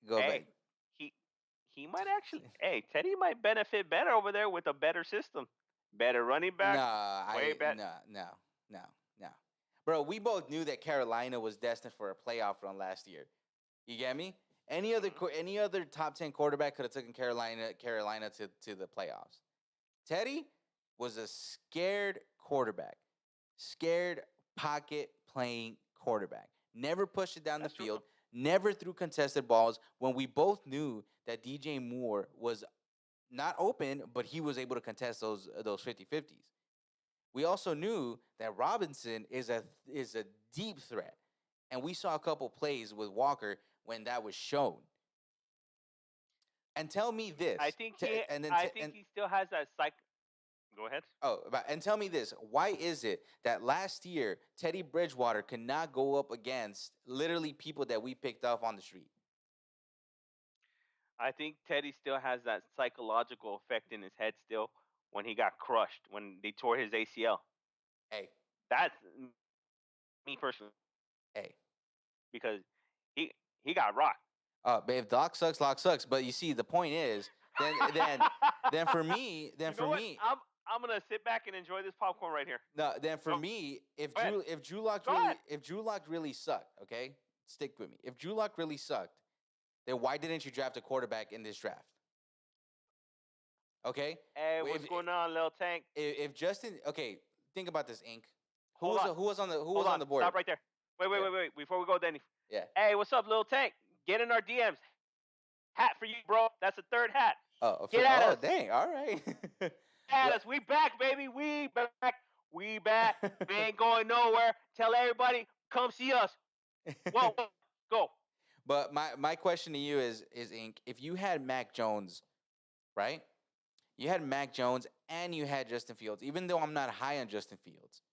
Go Hey, back. he might actually. Hey, Teddy might benefit better over there with a better system, better running back. Way better. No. Bro, we both knew that Carolina was destined for a playoff run last year. You get me? Any other top 10 quarterback could have taken Carolina to the playoffs. Teddy was a scared quarterback, scared pocket playing quarterback. Never pushed it down the field, never threw contested balls when we both knew that DJ Moore was not open, but he was able to contest those 50-50s. We also knew that Robinson is a deep threat. And we saw a couple plays with Walker when that was shown. And tell me this. I think he still has that psych. Go ahead. And tell me this. Why is it that last year Teddy Bridgewater could not go up against literally people that we picked off on the street? I think Teddy still has that psychological effect in his head still when he got crushed, when they tore his ACL. Hey. That's me personally. Hey. Because he got rocked. But if Doc sucks, Lock sucks. But you see, the point is, then for me, I'm gonna sit back and enjoy this popcorn right here. No, then for me, if Drew Lock really sucked, okay, stick with me. If Drew Lock really sucked, then why didn't you draft a quarterback in this draft? Okay. Hey, what's going on, Lil Tank? If Justin, okay, think about this, Ink. Who was on the board? Stop right there. Wait. Before we go, Danny. Yeah. Hey, what's up, Lil Tank? Get in our DMs. Hat for you, bro. That's the third hat. Get at us. Dang. All right. At us. We back, baby. We back. We ain't going nowhere. Tell everybody, come see us. Whoa, go. But my question to you is Ink, if you had Mac Jones, right? You had Mac Jones and you had Justin Fields. Even though I'm not high on Justin Fields,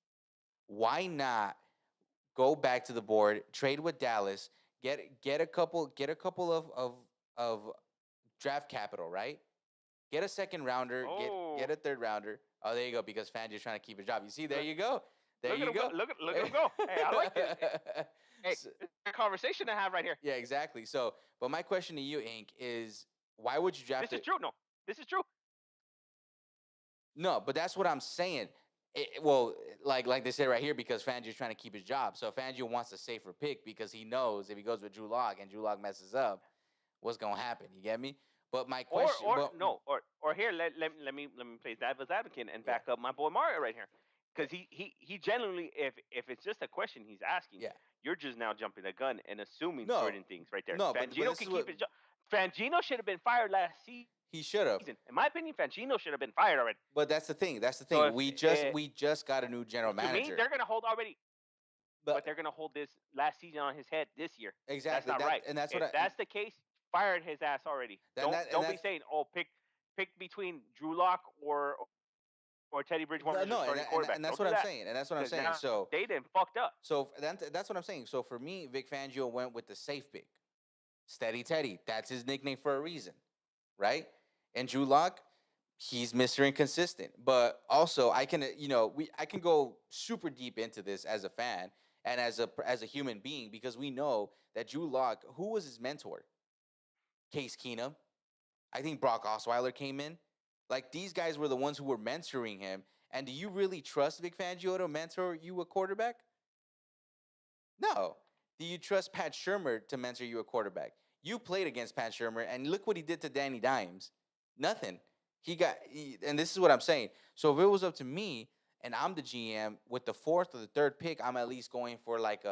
why not go back to the board, trade with Dallas, get a couple of draft capital, right? Get a second rounder, get a third rounder. Oh, there you go, because Fangio's trying to keep his job. You see, there you go. There you go. Look at him go. Hey, I like this. Hey, it's a conversation to have right here. Yeah, exactly. So, but my question to you, Ink, is why would you draft This is true. No, this is true. No, but that's what I'm saying. Well, like they said right here, because Fangio's trying to keep his job. So Fangio wants a safer pick because he knows if he goes with Drew Lock and Drew Lock messes up, what's gonna happen? You get me? But my question, or here, let me play devil's advocate and back up my boy Mario right here, because he genuinely, if it's just a question he's asking, you're just now jumping the gun and assuming certain things right there. No, Fangino can keep his job. Fangino should have been fired last season. He should have. In my opinion, Fangino should have been fired already. But that's the thing. So we just got a new general manager. To me, they're gonna hold already. But they're gonna hold this last season on his head this year. Exactly. That's not right. And that's if that's the case, fired his ass already. Don't be saying, oh, pick between Drew Lock or Teddy Bridgewater. And that's what I'm saying. And that's what I'm saying. So they done fucked up. So that's what I'm saying. So for me, Vic Fangio went with the safe pick, Steady Teddy. That's his nickname for a reason, right? And Drew Lock, he's Mr. Inconsistent. But also, I can go super deep into this as a fan and as a human being, because we know that Drew Lock, who was his mentor? Case Keenum. I think Brock Osweiler came in. Like, these guys were the ones who were mentoring him. And do you really trust Vic Fangio to mentor you a quarterback? No. Do you trust Pat Shurmur to mentor you a quarterback? You played against Pat Shurmur, and look what he did to Danny Dimes. Nothing. And this is what I'm saying. So if it was up to me and I'm the GM, with the fourth or the third pick, I'm at least going for like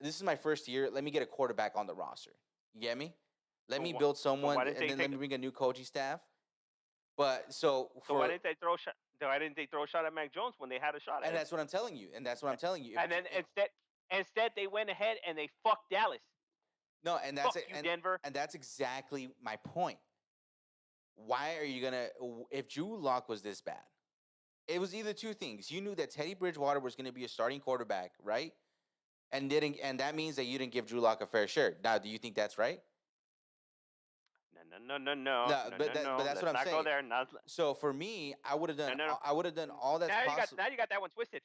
this is my first year. Let me get a quarterback on the roster. You get me? Let me build someone, and then let me bring a new coaching staff. But why didn't they throw a shot at Mac Jones when they had a shot at him? And that's what I'm telling you. And And then instead they went ahead and they fucked Dallas. No, and that's Denver. And that's exactly my point. Why are you gonna? If Drew Lock was this bad, it was either two things. You knew that Teddy Bridgewater was going to be a starting quarterback, right? And that means that you didn't give Drew Lock a fair share. Now, do you think that's right? No. But that's Let's what I'm not saying. go there. So for me, I would have done. No. I would have done all that's possible. Now you got that one twisted.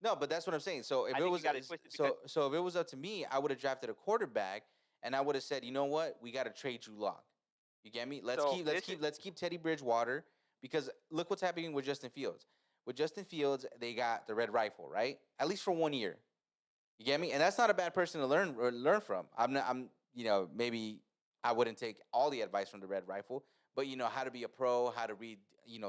No, but that's what I'm saying. So if I it think was you got it twisted so if it was up to me, I would have drafted a quarterback, and I would have said, you know what, we got to trade Drew Lock. You get me? Let's keep Teddy Bridgewater, because look what's happening with Justin Fields. With Justin Fields, they got the red rifle, right? At least for 1 year. You get me? And that's not a bad person to learn from. I'm maybe I wouldn't take all the advice from the red rifle, but how to be a pro, how to read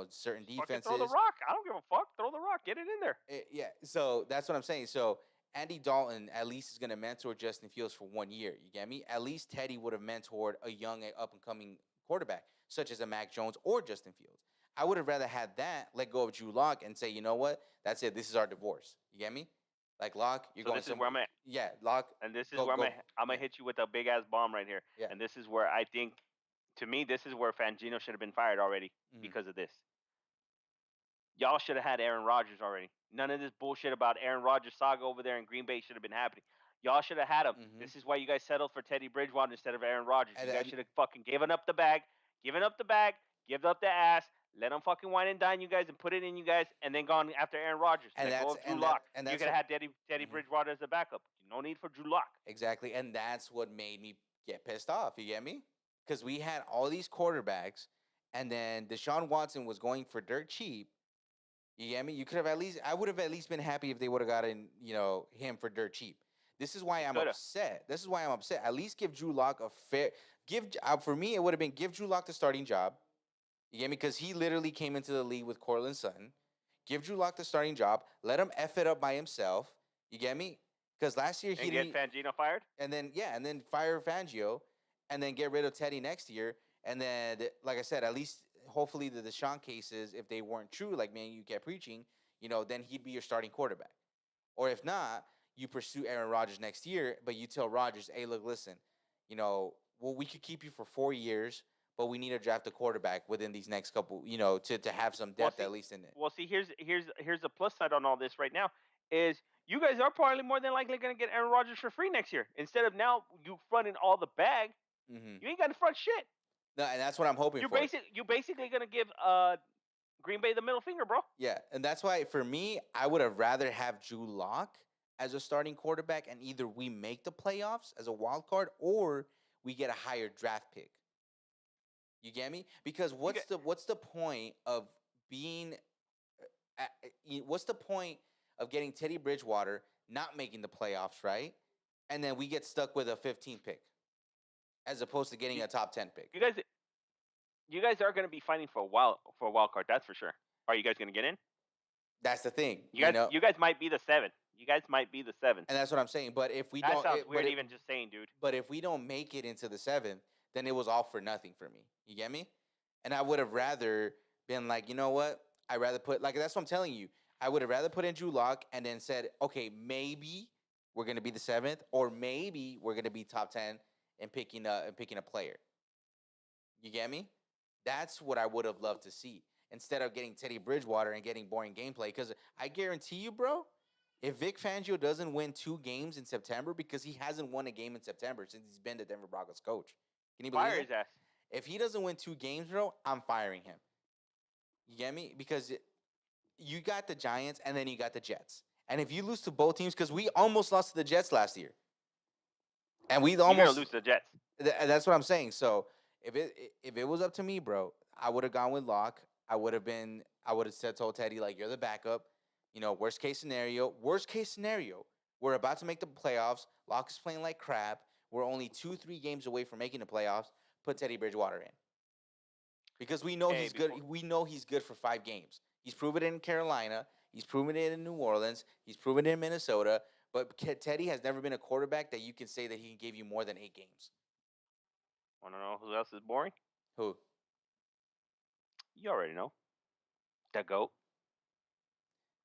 certain defenses. Throw the rock. I don't give a fuck. Throw the rock. Get it in there. Yeah. So that's what I'm saying. So Andy Dalton at least is going to mentor Justin Fields for 1 year. You get me? At least Teddy would have mentored a young up and coming quarterback such as a Mac Jones or Justin Fields. I would have rather had that, let go of Drew Lock and say, you know what? That's it. This is our divorce. You get me? Like Lock, you're going. This is where I'm at. Yeah, Lock. And this is where I'm gonna hit you with a big ass bomb right here. Yeah. And this is where I think, to me, this is where Fangino should have been fired already because of this. Y'all should have had Aaron Rodgers already. None of this bullshit about Aaron Rodgers saga over there in Green Bay should have been happening. Y'all should have had him. This is why you guys settled for Teddy Bridgewater instead of Aaron Rodgers. You guys should have fucking given up the bag, given up the ass, let him fucking wine and dine you guys and put it in you guys, and then gone after Aaron Rodgers. And let go of Drew Lock. You could have had Teddy Bridgewater as the backup. No need for Drew Lock. Exactly, and that's what made me get pissed off. You get me? Because we had all these quarterbacks, and then Deshaun Watson was going for dirt cheap. You get me? You could have I would have at least been happy if they would have gotten, him for dirt cheap. This is why I'm upset. At least give Drew Lock a fair for me, it would have been give Drew Lock the starting job. You get me? Because he literally came into the league with Courtland Sutton. Give Drew Lock the starting job. Let him F it up by himself. You get me? Because last year he didn't get Fangino fired. And then fire Fangio, and then get rid of Teddy next year. And then, like I said, at least hopefully the Deshaun cases, if they weren't true, like man, you kept preaching, then he'd be your starting quarterback. Or if not, you pursue Aaron Rodgers next year, but you tell Rodgers, hey, look, listen, we could keep you for 4 years, but we need to draft a quarterback within these next couple, to have some depth at least in it. Well, see, here's the plus side on all this right now is you guys are probably more than likely going to get Aaron Rodgers for free next year. Instead of now you fronting all the bag, you ain't got to front shit. No, and that's what I'm hoping for. You're basically going to give Green Bay the middle finger, bro. Yeah, and that's why for me, I would have rather have Drew Lock as a starting quarterback, and either we make the playoffs as a wild card or we get a higher draft pick. You get me? Because what's the point of being? What's the point of getting Teddy Bridgewater not making the playoffs, right? And then we get stuck with a 15 pick, as opposed to getting a top 10 pick. You guys are going to be fighting for a wild card. That's for sure. Are you guys going to get in? That's the thing. You guys might be the 7. You guys might be the 7. And that's what I'm saying. But if we that sounds weird, even just saying, dude. But if we don't make it into the 7, then it was all for nothing for me. You get me? And I would have rather been like, you know what? I'd rather put that's what I'm telling you. I would have rather put in Drew Lock and then said, okay, maybe we're gonna be the 7th, or maybe we're gonna be top 10 and picking a player. You get me? That's what I would have loved to see, instead of getting Teddy Bridgewater and getting boring gameplay. Because I guarantee you, bro, if Vic Fangio doesn't win 2 games in September, because he hasn't won a game in September since he's been the Denver Broncos coach. Can you believe Fire his ass. If he doesn't win 2 games, bro, I'm firing him. You get me? Because you got the Giants and then you got the Jets. And if you lose to both teams, because we almost lost to the Jets last year. And we almost... You're going to lose to the Jets. That's what I'm saying. So if it was up to me, bro, I would have gone with Locke. I would have told Teddy, like, you're the backup. Worst case scenario, we're about to make the playoffs. Locke is playing like crap. We're only 2-3 games away from making the playoffs. Put Teddy Bridgewater in. Because we know he's good. We know he's good for 5 games. He's proven it in Carolina. He's proven it in New Orleans. He's proven it in Minnesota. But Teddy has never been a quarterback that you can say that he can give you more than 8 games. Want to know who else is boring? Who? You already know. The GOAT.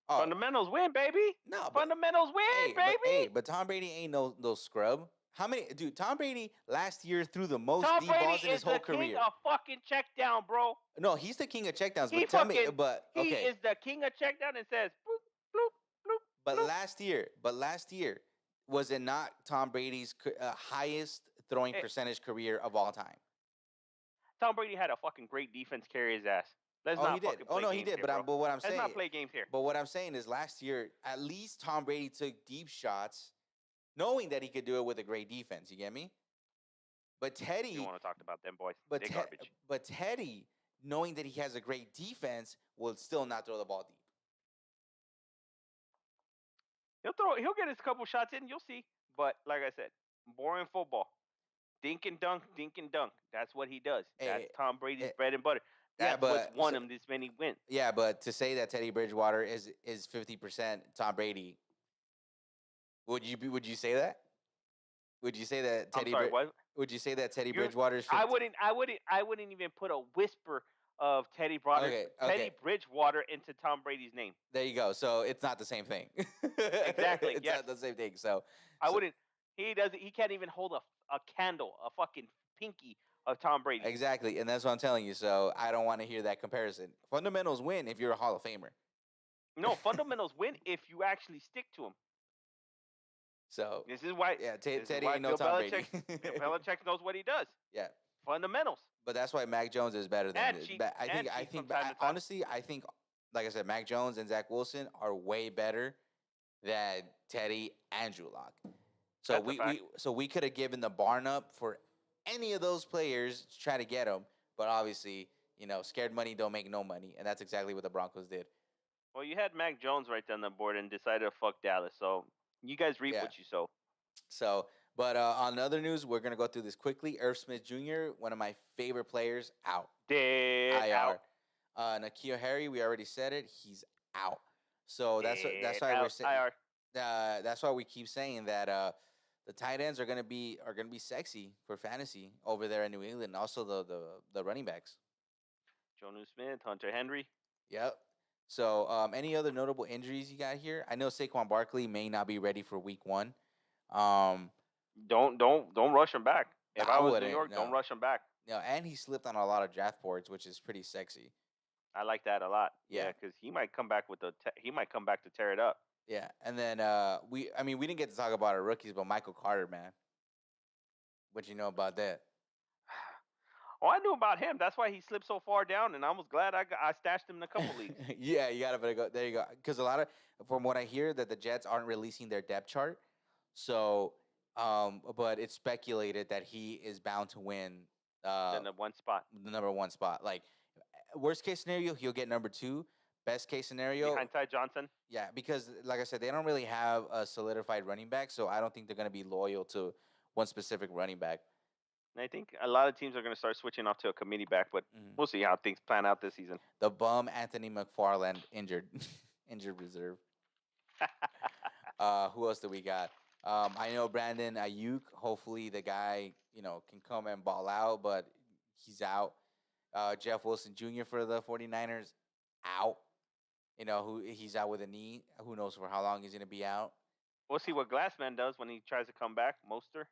Oh. Fundamentals win, baby. No, fundamentals win, baby. But Tom Brady ain't no scrub. How many? Dude, Tom Brady last year threw the most Tom deep balls Brady in his whole career. King of fucking check down, bro. No, he's the king of checkdowns. He is the king of checkdown and says bloop, bloop, bloop. But bloop. last year, was it not Tom Brady's highest throwing percentage career of all time? Tom Brady had a fucking great defense carry his ass. Let's not he did. fucking play No, he games did. here, But bro. what I'm Let's saying, not play games here. But what I'm saying is, last year, at least Tom Brady took deep shots, knowing that he could do it with a great defense. You get me? But Teddy, You don't want to talk about them boys. but They're garbage. but Teddy, knowing that he has a great defense, will still not throw the ball deep. He'll get his couple shots in. You'll see. But like I said, boring football. Dink and dunk, dink and dunk. That's what he does. That's Tom Brady's bread and butter. That's what's won him this many wins. Yeah, but to say that Teddy Bridgewater is 50% Tom Brady, would you say that? Would you say that Teddy? I'm sorry, what? Would you say that Teddy Bridgewater is 50? I wouldn't even put a whisper of Teddy Bridgewater into Tom Brady's name. There you go. So it's not the same thing. Exactly. It's not the same thing. So I wouldn't. He doesn't. He can't even hold a candle, a fucking pinky of Tom Brady. Exactly, and that's what I'm telling you. So I don't want to hear that comparison. Fundamentals win if you're a Hall of Famer. No, fundamentals win if you actually stick to them. So this is why. Yeah, Teddy ain't no Tom Brady. Belichick knows what he does. Yeah, fundamentals. But that's why Mac Jones is better than. I think honestly, I think, like I said, Mac Jones and Zach Wilson are way better than Teddy and Drew Lock. So we could have given the barn up for any of those players to try to get them, but obviously, scared money don't make no money, and that's exactly what the Broncos did. Well, you had Mac Jones right down the board and decided to fuck Dallas, so you guys reap what you sow. So, but on other news, we're gonna go through this quickly. Irv Smith Jr., one of my favorite players, out. Out. N'Keal Harry, we already said it. He's out. So that's why we're saying. That's why we keep saying that the tight ends are gonna be sexy for fantasy over there in New England. Also the running backs. Jonnu Smith, Hunter Henry. Yep. So any other notable injuries you got here? I know Saquon Barkley may not be ready for Week 1. Don't rush him back. If I was New York, don't rush him back. No, and he slipped on a lot of draft boards, which is pretty sexy. I like that a lot. Yeah, because he might come back he might come back to tear it up. Yeah, and then we didn't get to talk about our rookies, but Michael Carter, man, what you know about that? Oh, I knew about him. That's why he slipped so far down, and I was glad I stashed him in a couple leagues. Yeah, you gotta go. There you go. Because from what I hear, that the Jets aren't releasing their depth chart, so but it's speculated that he is bound to win the number one spot. Like worst case scenario, he'll get number 2. Best case scenario, behind Ty Johnson. Yeah, because like I said, they don't really have a solidified running back, so I don't think they're going to be loyal to one specific running back. And I think a lot of teams are going to start switching off to a committee back, but we'll see how things plan out this season. The bum Anthony McFarland injured reserve. Who else do we got? I know Brandon Ayuk. Hopefully the guy can come and ball out, but he's out. Jeff Wilson Jr. for the 49ers, out. He's out with a knee. Who knows for how long he's going to be out. We'll see what Glassman does when he tries to come back. Moster.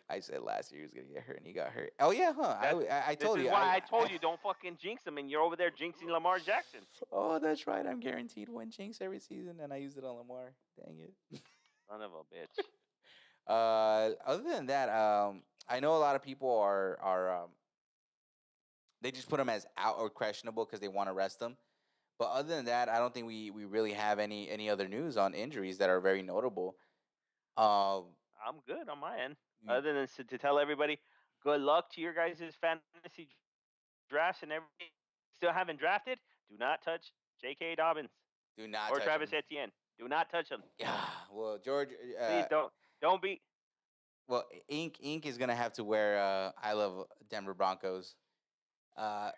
I said last year he was going to get hurt, and he got hurt. Oh, yeah, huh? I told you. This is why I told you don't fucking jinx him, and you're over there jinxing Lamar Jackson. Oh, that's right. I'm guaranteed one jinx every season, and I used it on Lamar. Dang it. Son of a bitch. Other than that, I know a lot of people are they just put him as out or questionable because they want to rest him. But other than that, I don't think we really have any other news on injuries that are very notable. I'm good on my end. Other than to tell everybody, good luck to your guys' fantasy drafts and everything. Still haven't drafted? Do not touch J.K. Dobbins. Do not or touch Travis him. Etienne. Do not touch them. Yeah. Well, George. Please don't be. Well, Ink is gonna have to wear I love Denver Broncos.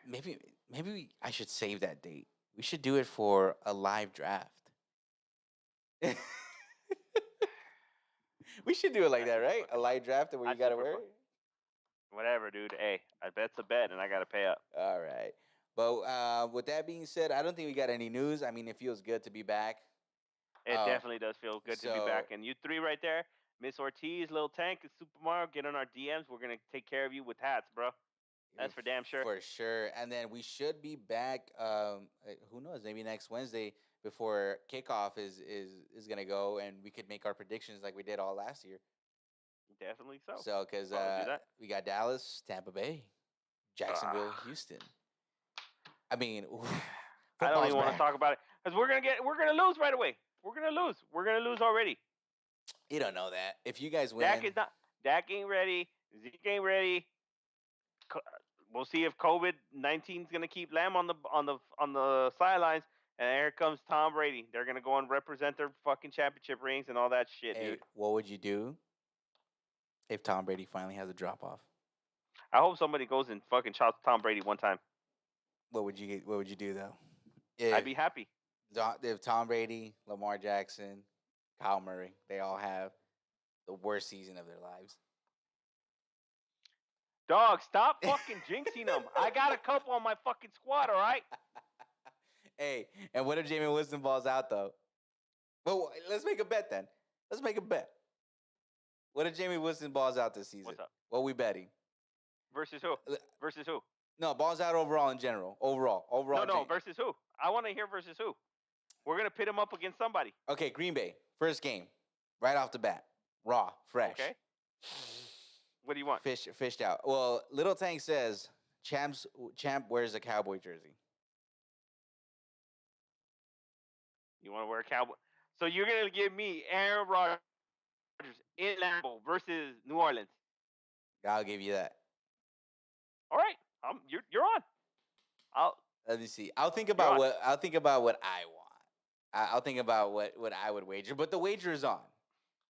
Maybe I should save that date. We should do it for a live draft. We should do it like that, right? A live draft where you gotta wear it. Whatever, dude. Hey, I bet's a bet, and I gotta pay up. All right. But with that being said, I don't think we got any news. I mean, it feels good to be back. It definitely does feel good to be back. And you three right there, Miss Ortiz, Lil Tank, and Super Mario, get on our DMs. We're gonna take care of you with hats, bro. That's for damn sure. For sure. And then we should be back. Who knows? Maybe next Wednesday before kickoff is gonna go, and we could make our predictions like we did all last year. Definitely so. So, because I'll do that. we got Dallas, Tampa Bay, Jacksonville, Houston. I mean, I don't even want to back. talk about it because we're gonna lose right away. We're gonna lose already. You don't know that. If you guys win, Dak ain't ready. Zeke ain't ready. We'll see if COVID-19 is gonna keep Lamb on the sidelines. And here comes Tom Brady. They're gonna go and represent their fucking championship rings and all that shit, hey, dude. What would you do if Tom Brady finally has a drop off? I hope somebody goes and fucking shouts Tom Brady one time. What would you do though? I'd be happy. If Tom Brady, Lamar Jackson, Kyle Murray, they all have the worst season of their lives. Dog, stop fucking jinxing them. I got a couple on my fucking squad, all right? Hey, and what if Jameis Winston balls out though? Well, let's make a bet then. Let's make a bet. What if Jameis Winston balls out this season? What's up? What are we betting? Versus who? Versus who? No, balls out overall in general. Overall. No, versus who? I want to hear versus who. We're going to pit him up against somebody. Okay, Green Bay. First game. Right off the bat. Raw. Fresh. Okay. What do you want? Fished out. Well, Little Tank says Champ wears a Cowboy jersey. You want to wear a Cowboy? So you're going to give me Aaron Rodgers in Lambeau versus New Orleans. I'll give you that. All right. You're on. Let me see. I'll think about what I want. I'll think about what I would wager, but the wager is on.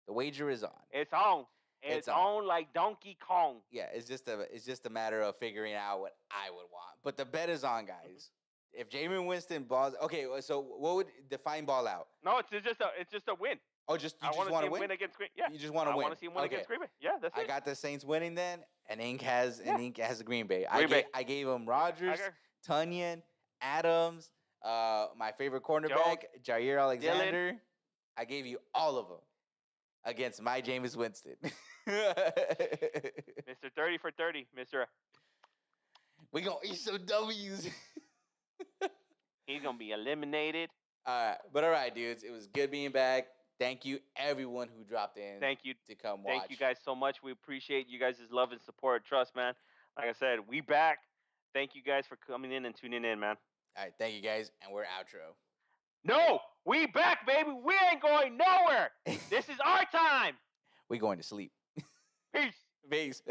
The wager is on. It's on. It's on like Donkey Kong. Yeah, it's just a matter of figuring out what I would want. But the bet is on, guys. If Jameis Winston balls, okay. So what would define ball out? No, it's just a win. Oh, you just want to win against Green. Yeah, you just want to win. I want to see him win against Green Bay. Yeah, that's it. I got the Saints winning then, and Ink has the Green Bay. Bay. I gave him Rodgers, Tunyon, Adams, my favorite cornerback, Jair Alexander. Dylan. I gave you all of them against my Jameis Winston. Mr. 30 for 30, Mr. We're going to eat some W's. He's going to be eliminated. All right, dudes. It was good being back. Thank you, everyone who dropped in. Thank you to come watch. Thank you guys so much. We appreciate you guys' love and support. Trust, man. Like I said, we back. Thank you guys for coming in and tuning in, man. All right, thank you guys, and we're outro. No, we back, baby. We ain't going nowhere. This is our time. We going to sleep. Peace. Peace.